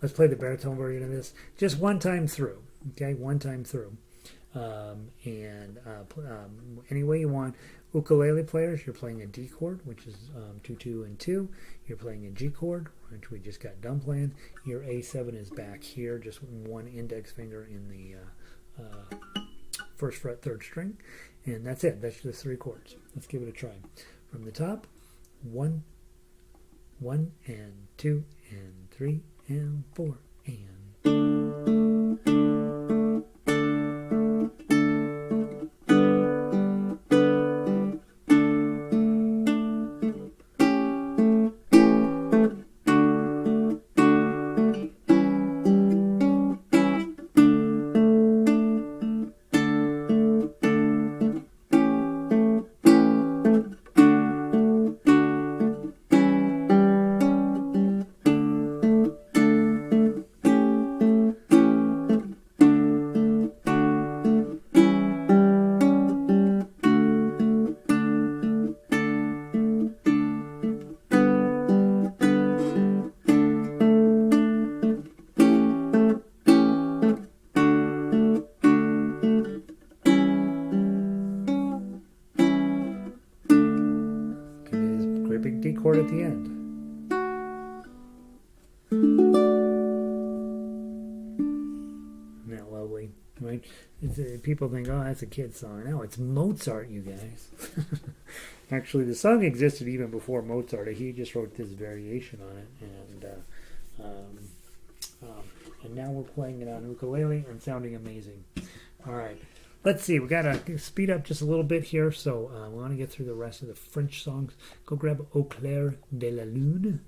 Let's play the baritone version of this just one time through. Okay, one time through. Any way you want. Ukulele players, you're playing a D chord, which is 2, 2, and 2. You're playing a G chord, which we just got done playing. Your A7 is back here, just 1 index finger in the first fret, 3rd string. And that's it. That's just 3 chords. Let's give it a try. From the top, 1, 1 and 2 and 3 and 4 and chord at the end. Isn't that lovely? Right? People think, oh, that's a kid's song. No, it's Mozart, you guys. Actually, the song existed even before Mozart. He just wrote this variation on it, and now we're playing it on ukulele and sounding amazing. All right. Let's see, we got to speed up just a little bit here, so we want to get through the rest of the French songs. Go grab Au clair de la lune.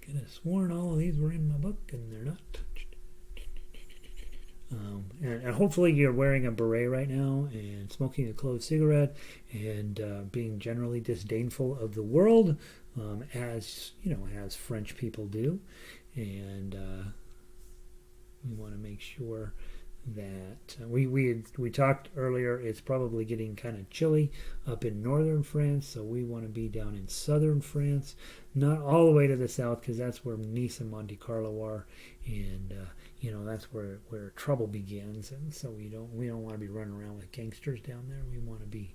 Could have sworn all of these were in my book, and they're not. And hopefully you're wearing a beret right now and smoking a clove cigarette and being generally disdainful of the world, as French people do. And we want to make sure that we talked earlier, it's probably getting kind of chilly up in northern France, so we want to be down in southern France, not all the way to the south, because that's where Nice and Monte Carlo are, and that's where trouble begins, and so we don't want to be running around with gangsters down there. We want to be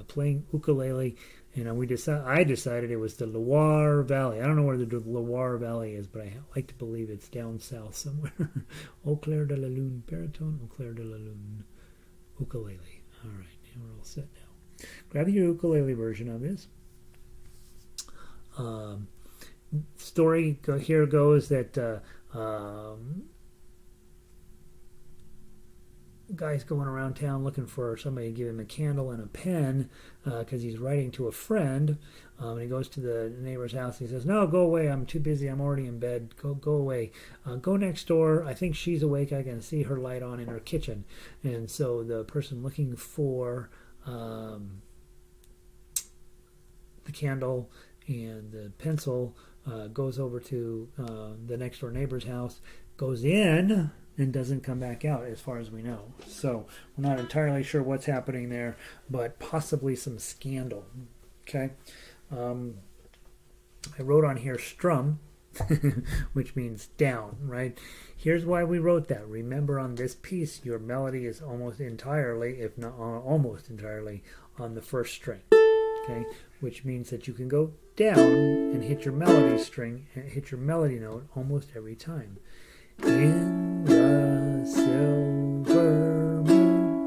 playing ukulele I decided it was the Loire Valley. I don't know where the Loire Valley is, but I like to believe it's down south somewhere. Au clair de la lune, baritone, au clair de la lune, ukulele. All right, now we're all set now. Grab your ukulele version of this. Story here goes that guy's going around town looking for somebody to give him a candle and a pen because he's writing to a friend. And he goes to the neighbor's house. And he says, "No, go away. I'm too busy. I'm already in bed. Go away. Go next door. I think she's awake. I can see her light on in her kitchen." And so the person looking for the candle and the pencil goes over to the next door neighbor's house, goes in, and doesn't come back out as far as we know. So we're not entirely sure what's happening there, but possibly some scandal. Okay. I wrote on here strum, which means down, right? Here's why we wrote that. Remember, on this piece, your melody is almost entirely, if not almost entirely, on the first string. Okay, which means that you can go down and hit your melody string, hit your melody note almost every time. In the silver moonlight,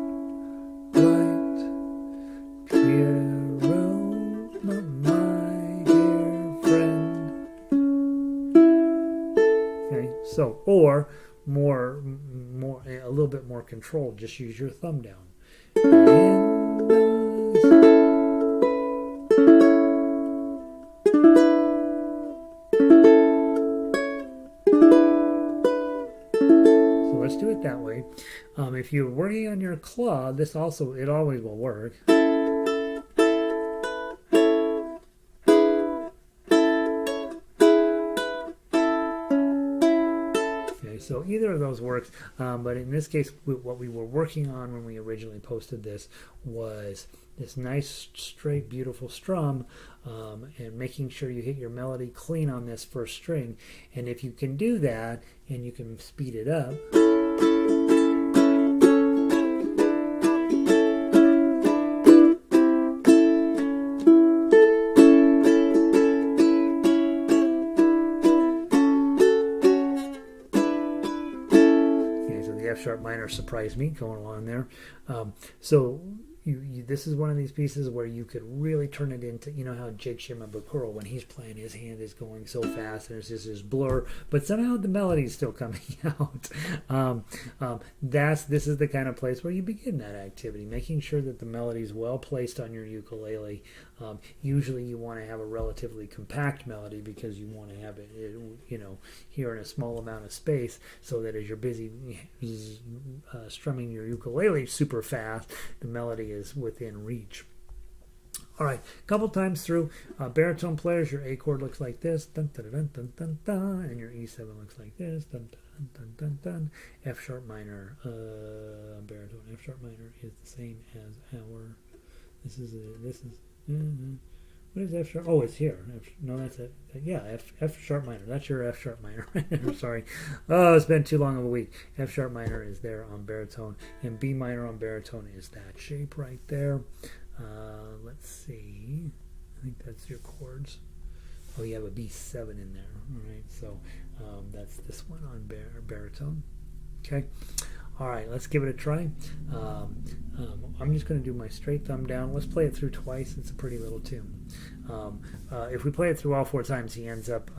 clear road, my dear friend. Okay, so, or more, a little bit more controlled. Just use your thumb down. Do it that way. If you're working on your claw, it always will work. Okay, so either of those works, but in this case, what we were working on when we originally posted this was this nice, straight, beautiful strum, and making sure you hit your melody clean on this first string. And if you can do that, and you can speed it up, F-sharp minor surprised me going along there. So this is one of these pieces where you could really turn it into, you know how Jake Shimabukuro, when he's playing, his hand is going so fast and it's just this blur, but somehow the melody is still coming out. This is the kind of place where you begin that activity, making sure that the melody is well placed on your ukulele. Usually you want to have a relatively compact melody because you want to have it, here in a small amount of space, so that as you're busy strumming your ukulele super fast, the melody is within reach. All right, a couple times through. Baritone players, your A chord looks like this, dun, dun, dun, dun, dun, dun, and your E7 looks like this, dun, dun, dun, dun, dun. F sharp minor, baritone F sharp minor is the same as our. What is F sharp? Oh, it's here. No, that's it. Yeah, F sharp minor. That's your F sharp minor. I'm sorry. Oh, it's been too long of a week. F sharp minor is there on baritone, and B minor on baritone is that shape right there. Let's see. I think that's your chords. Oh, you have a B7 in there. All right, so that's this one on baritone. Okay. All right, let's give it a try. I'm just going to do my straight thumb down. Let's play it through twice. It's a pretty little tune. If we play it through all 4 times, he ends up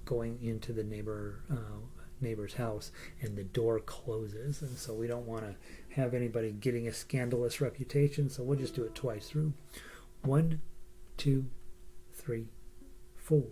going into the neighbor's house, and the door closes. And so we don't want to have anybody getting a scandalous reputation, so we'll just do it twice through. 1, 2, 3, 4.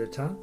the top.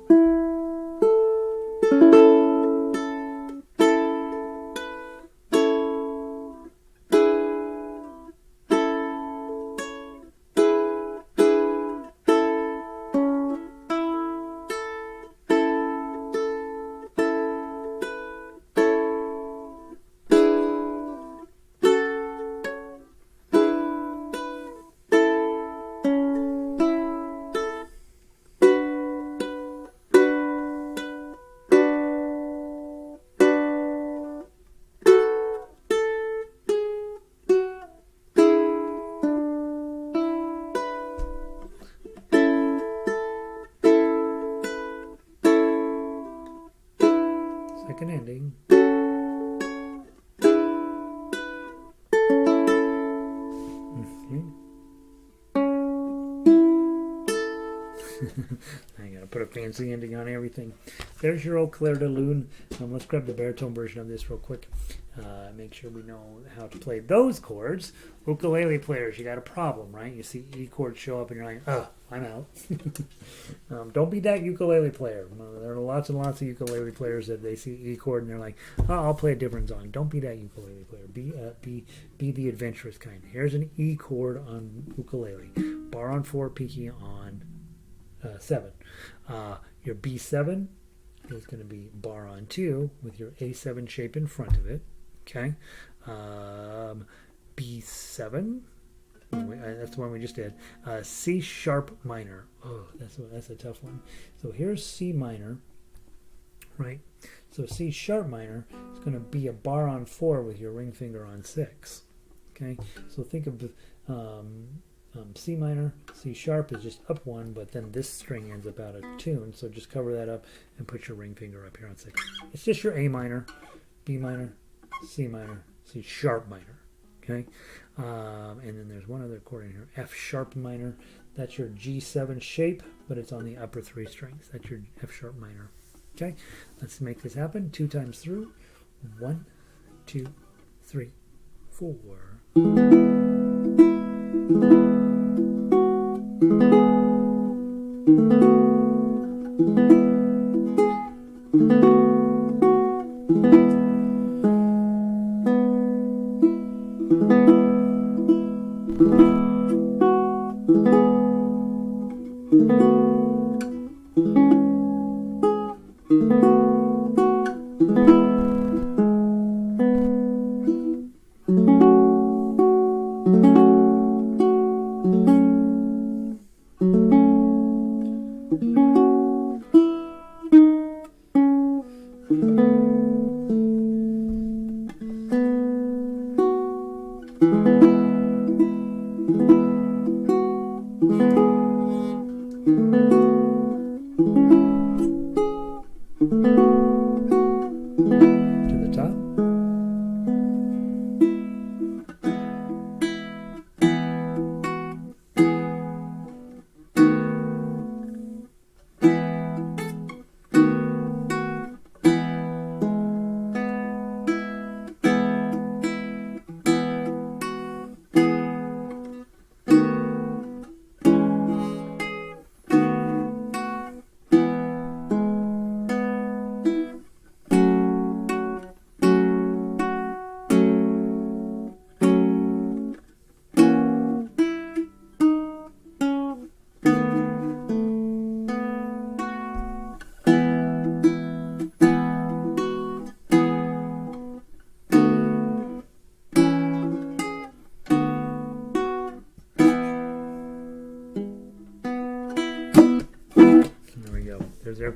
Second ending. I gotta put a fancy ending on everything. There's your old Clair de Lune. Let's grab the baritone version of this real quick. Make sure we know how to play those chords. Ukulele players, you got a problem, right? You see E chords show up and you're like, oh, I'm out. Don't be that ukulele player. There are lots and lots of ukulele players that they see E chord and they're like, oh, I'll play a different song. Don't be that ukulele player. Be the adventurous kind. Here's an E chord on ukulele. Bar on 4, picking on 7. Your B7 is going to be bar on 2 with your A7 shape in front of it. Okay. B7. That's the one we just did. C sharp minor. Oh, that's a tough one. So here's C minor, right? So C sharp minor is going to be a bar on 4 with your ring finger on 6. Okay. So think of C minor, C sharp is just up 1, but then this string ends up out of tune. So just cover that up and put your ring finger up here on 6. It's just your A minor, B minor, C minor, C sharp minor. Okay, and then there's one other chord in here, F sharp minor. That's your G7 shape, but it's on the upper 3 strings. That's your F sharp minor. Okay, let's make this happen 2 times through. 1, 2, 3, 4.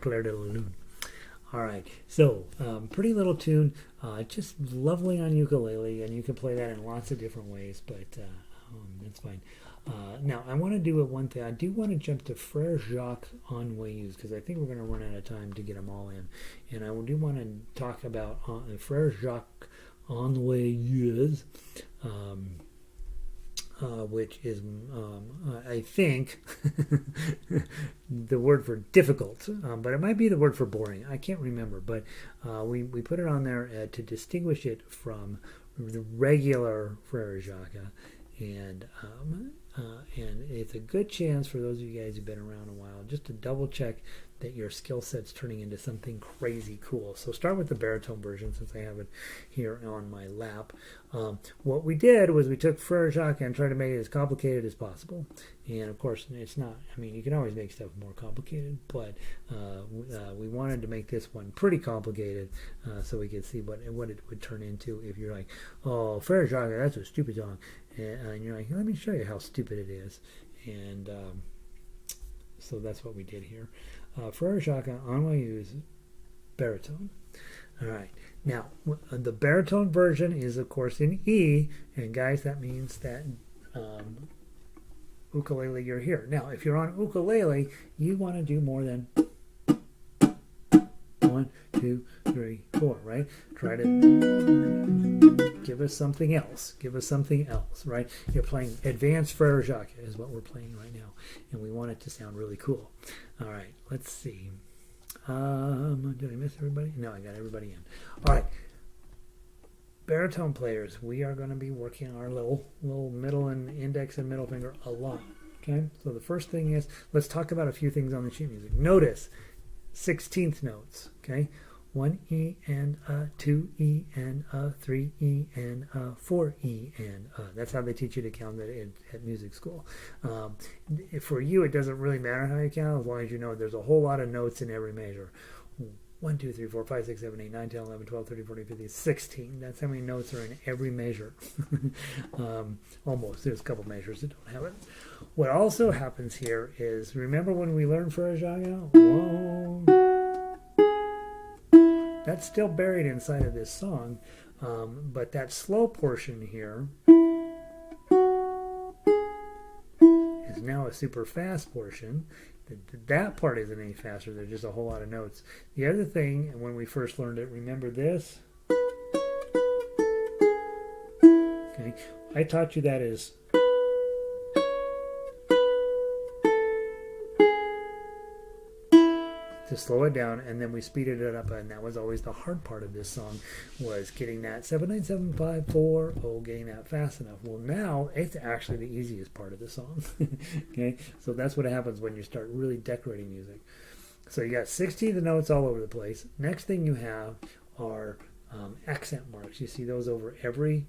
Clair de Lune. All right, so pretty little tune, just lovely on ukulele, and you can play that in lots of different ways, but that's fine. Now, I want to do one thing. I do want to jump to Frère Jacques Ennuyeuse, because I think we're going to run out of time to get them all in, and I do want to talk about Frère Jacques Ennuyeuse, which is, I think, the word for difficult, but it might be the word for boring. I can't remember, but we put it on there to distinguish it from the regular Frère Jacques, and it's a good chance for those of you guys who've been around a while just to double check that your skill set's turning into something crazy cool. So start with the baritone version since I have it here on my lap. What we did was we took Frère, Jacques and tried to make it as complicated as possible. And of course, it's not. I mean, you can always make stuff more complicated, but we wanted to make this one pretty complicated so we could see what it would turn into if you're like, oh, Frère, Jacques, that's a stupid song. And you're like, let me show you how stupid it is. And so that's what we did here. Frère, Jacques, Ennuyeuse, baritone. All right. Now, the baritone version is, of course, in E. And guys, that means that ukulele, you're here. Now, if you're on ukulele, you want to do more than 1, 2, 3, 4, right? Try to give us something else. Give us something else, right? You're playing advanced Frère Jacques is what we're playing right now. And we want it to sound really cool. All right, let's see. Did I miss everybody? No, I got everybody in. All right. Baritone players, we are going to be working our little middle and index and middle finger a lot. Okay, so the first thing is, let's talk about a few things on the sheet music. Notice 16th notes, okay? 1 E and 2 E and 3 E and 4 E and that's how they teach you to count at music school. For you, it doesn't really matter how you count as long as you know there's a whole lot of notes in every measure. 1, 2, 3, 4, 5, 6, 7, 8, 9, 10, 11, 12, 13, 14, 15, 16. That's how many notes are in every measure. Almost. There's a couple measures that don't have it. What also happens here is, remember when we learned Frère Jacques? Whoa. That's still buried inside of this song. But that slow portion here is now a super fast portion. That part isn't any faster. There's just a whole lot of notes. The other thing, when we first learned it, remember this? Okay, I taught you that as to slow it down, and then we speeded it up, and that was always the hard part of this song, was getting that 7, 9, 7, 5, 4, getting that fast enough. Well, now it's actually the easiest part of the song. Okay, so that's what happens when you start really decorating music. So you got 16 of the notes all over the place. Next thing you have are accent marks. You see those over every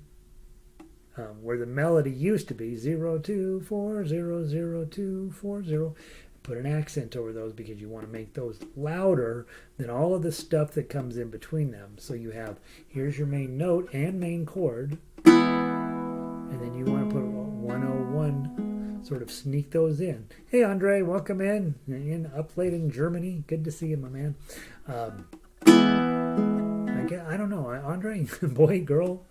where the melody used to be 0, 2, 4, 0, 0, 2, 4, 0. Put an accent over those because you want to make those louder than all of the stuff that comes in between them. So you have, here's your main note and main chord, and then you want to put 101, sort of sneak those in. Hey Andre, welcome in up late in Germany. Good to see you, my man. I don't know, Andre, boy, girl.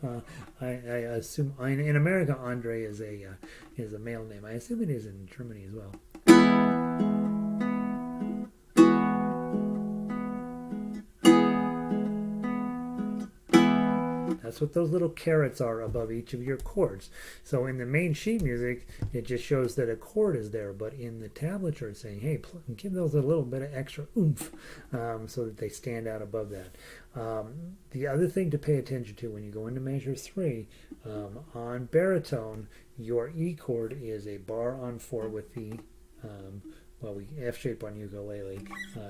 I assume in America Andre is a male name. I assume it is in Germany as well. That's what those little carrots are above each of your chords. So in the main sheet music, it just shows that a chord is there. But in the tablature, it's saying, hey, give those a little bit of extra oomph so that they stand out above that. The other thing to pay attention to when you go into measure 3, on baritone, your E chord is a bar on 4 with the F shape on ukulele.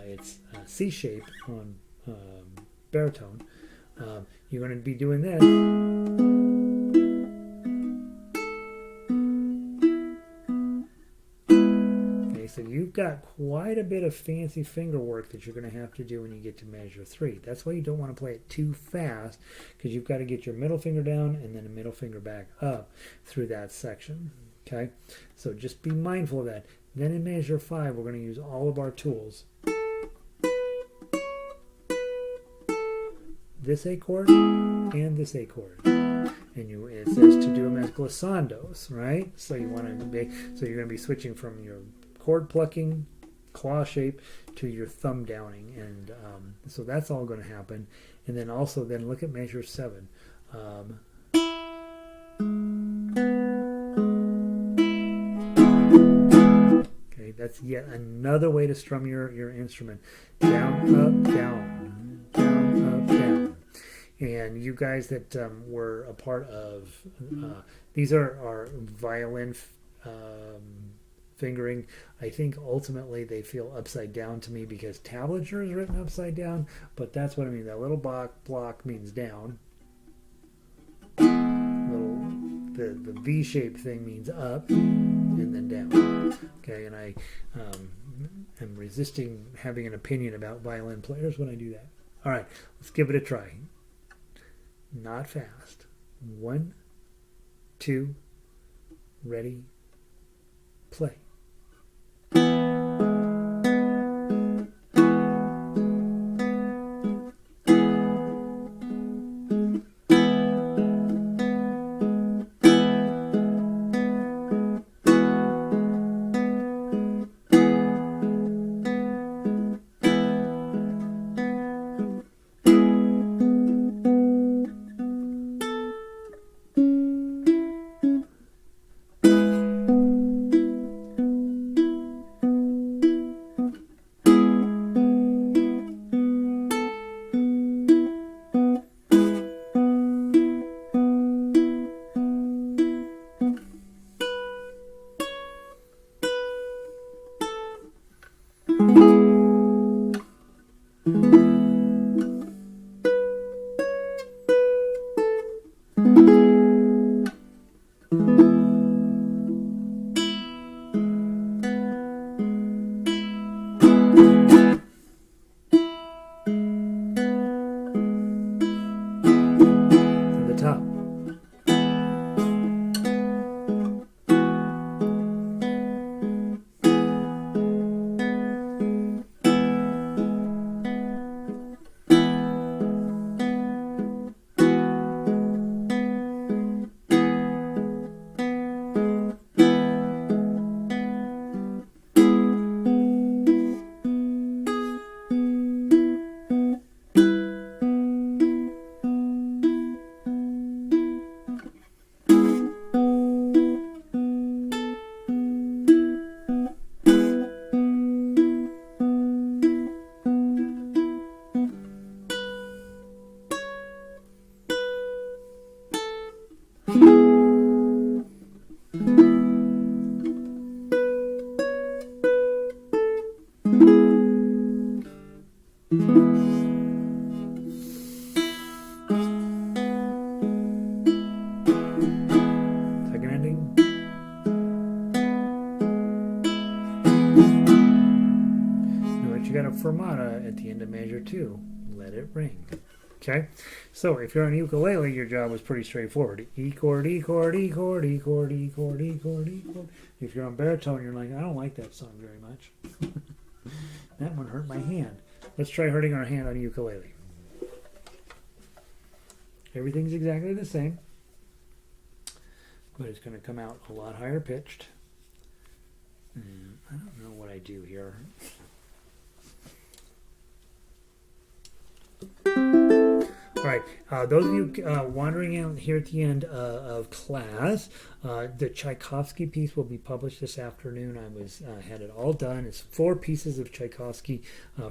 It's C shape on baritone. You're going to be doing this. Okay, so you've got quite a bit of fancy finger work that you're going to have to do when you get to measure 3. That's why you don't want to play it too fast, because you've got to get your middle finger down and then a middle finger back up through that section. Okay, so just be mindful of that. Then in measure 5, we're going to use all of our tools. This A chord and this A chord, and it says to do them as glissandos, right? So you want to be, so you're going to be switching from your chord plucking, claw shape, to your thumb downing, and so that's all going to happen. And then also look at measure 7. Okay, that's yet another way to strum your instrument. Down, up, down, down, up, down. And you guys that were a part of, these are our violin fingering. I think ultimately they feel upside down to me because tablature is written upside down, but that's what I mean. That little block means down. The V-shaped thing means up and then down. Okay, and I am resisting having an opinion about violin players when I do that. All right, let's give it a try. Not fast. 1, 2, ready, play. Fermata at the end of measure 2. Let it ring. Okay? So if you're on ukulele, your job was pretty straightforward. E chord, E chord, E chord, E chord, E chord, E chord, E chord. If you're on baritone, you're like, I don't like that song very much. That one hurt my hand. Let's try hurting our hand on ukulele. Everything's exactly the same, but it's going to come out a lot higher pitched. I don't know what I do here. All right, those of you wandering out here at the end of class, the Tchaikovsky piece will be published this afternoon. I had it all done. It's 4 pieces of Tchaikovsky,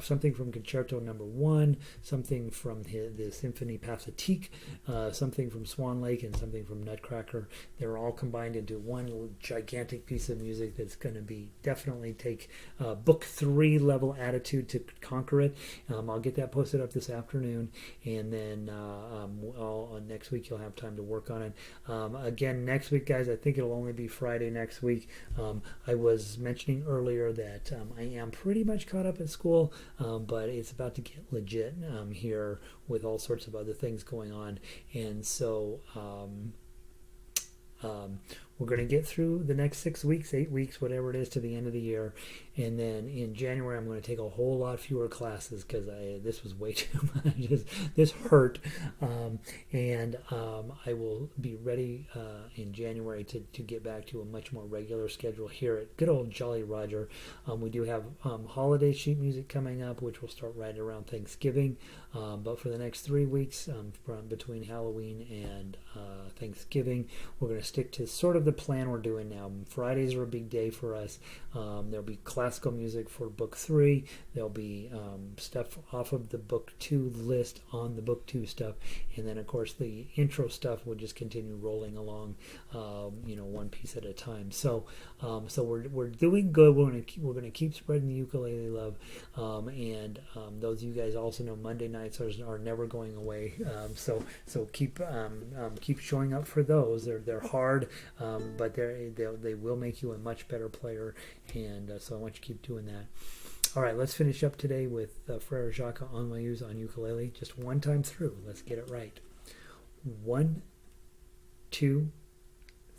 something from Concerto No. 1, something from the Symphony Pathétique, something from Swan Lake, and something from Nutcracker. They're all combined into one gigantic piece of music that's going to be definitely take book 3 level attitude to conquer it. I'll get that posted up this afternoon, and then next week you'll have time to work on it. Again, next week, guys, I think it'll only be Friday next week. I was mentioning earlier that I am pretty much caught up at school, but it's about to get legit here with all sorts of other things going on, and so we're going to get through the next 6 weeks, 8 weeks, whatever it is, to the end of the year. And then in January, I'm going to take a whole lot fewer classes because this was way too much. This hurt. And I will be ready in January to get back to a much more regular schedule here at good old Jolly Roger. We do have holiday sheet music coming up, which will start right around Thanksgiving. But for the next 3 weeks, from between Halloween and Thanksgiving, we're going to stick to sort of the plan we're doing now. Fridays are a big day for us. There'll be classical music for book 3. There'll be stuff off of the book 2 list on the book 2 stuff, and then of course the intro stuff will just continue rolling along, one piece at a time. So we're doing good. We're gonna keep spreading the ukulele love, and those of you guys also know Monday nights are never going away. So keep showing up for those. They're hard, but they will make you a much better player, and so I want you to keep doing that. All right, let's finish up today with Frère Jacques Ennuyeuse on ukulele, just one time through. Let's get it right. 1, 2,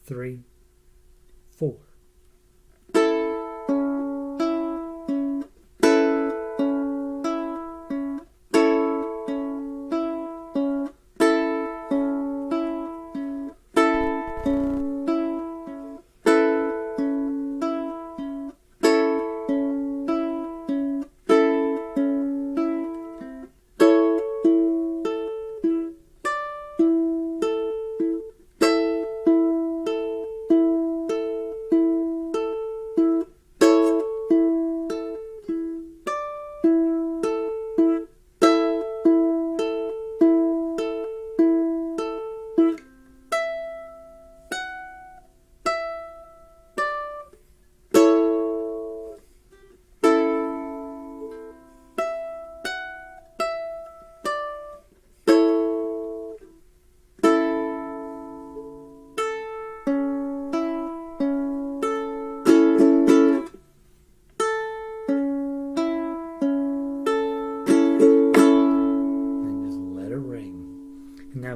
3, 4.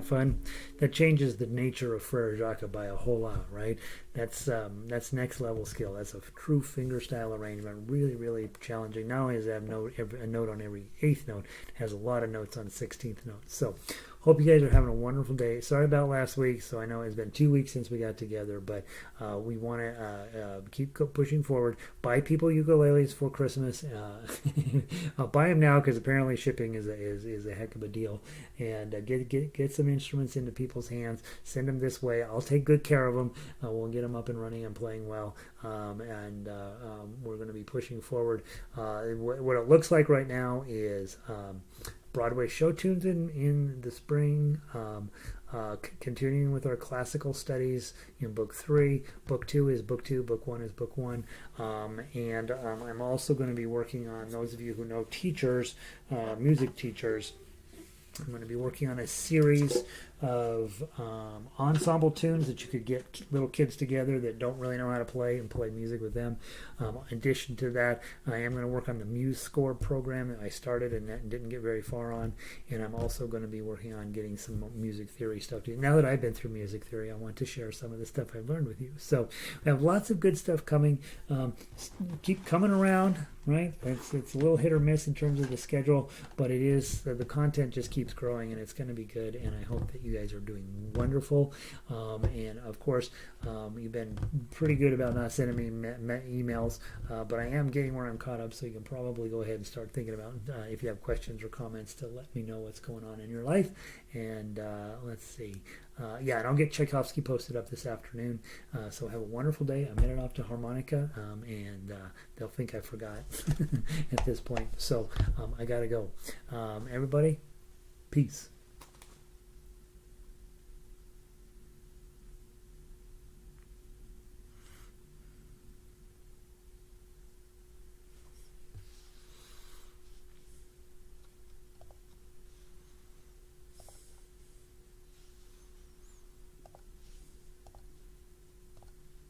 Fun. That changes the nature of Frère Jacques by a whole lot, right? That's next level skill. That's a true fingerstyle arrangement. Really, really challenging. Not only does it have a note on every 8th note, it has a lot of notes on 16th notes. So hope you guys are having a wonderful day. Sorry about last week. So I know it's been 2 weeks since we got together, but we want to keep pushing forward. Buy people ukuleles for Christmas. I'll buy them now because apparently shipping is a heck of a deal. And get some instruments into people's hands. Send them this way. I'll take good care of them. We'll get them up and running and playing well. And we're going to be pushing forward. What it looks like right now is Broadway show tunes in the spring, continuing with our classical studies in book 3. Book 2 is book 2, book 1 is book 1. And I'm also going to be working on, those of you who know teachers, music teachers, I'm going to be working on a series of ensemble tunes that you could get little kids together that don't really know how to play and play music with them. In addition to that, I am going to work on the Muse score program that I started and didn't get very far on. And I'm also going to be working on getting some music theory stuff. Now that I've been through music theory, I want to share some of the stuff I've learned with you. So we have lots of good stuff coming. Keep coming around, right? It's a little hit or miss in terms of the schedule, but it is, the content just keeps growing, and it's going to be good. And I hope that you guys are doing wonderful. And of course, you've been pretty good about not sending me emails, but I am getting where I'm caught up, so you can probably go ahead and start thinking about if you have questions or comments to let me know what's going on in your life. And let's see. And I'll get Tchaikovsky posted up this afternoon. So have a wonderful day. I'm headed off to Harmonica, and they'll think I forgot at this point. So I got to go. Everybody, peace.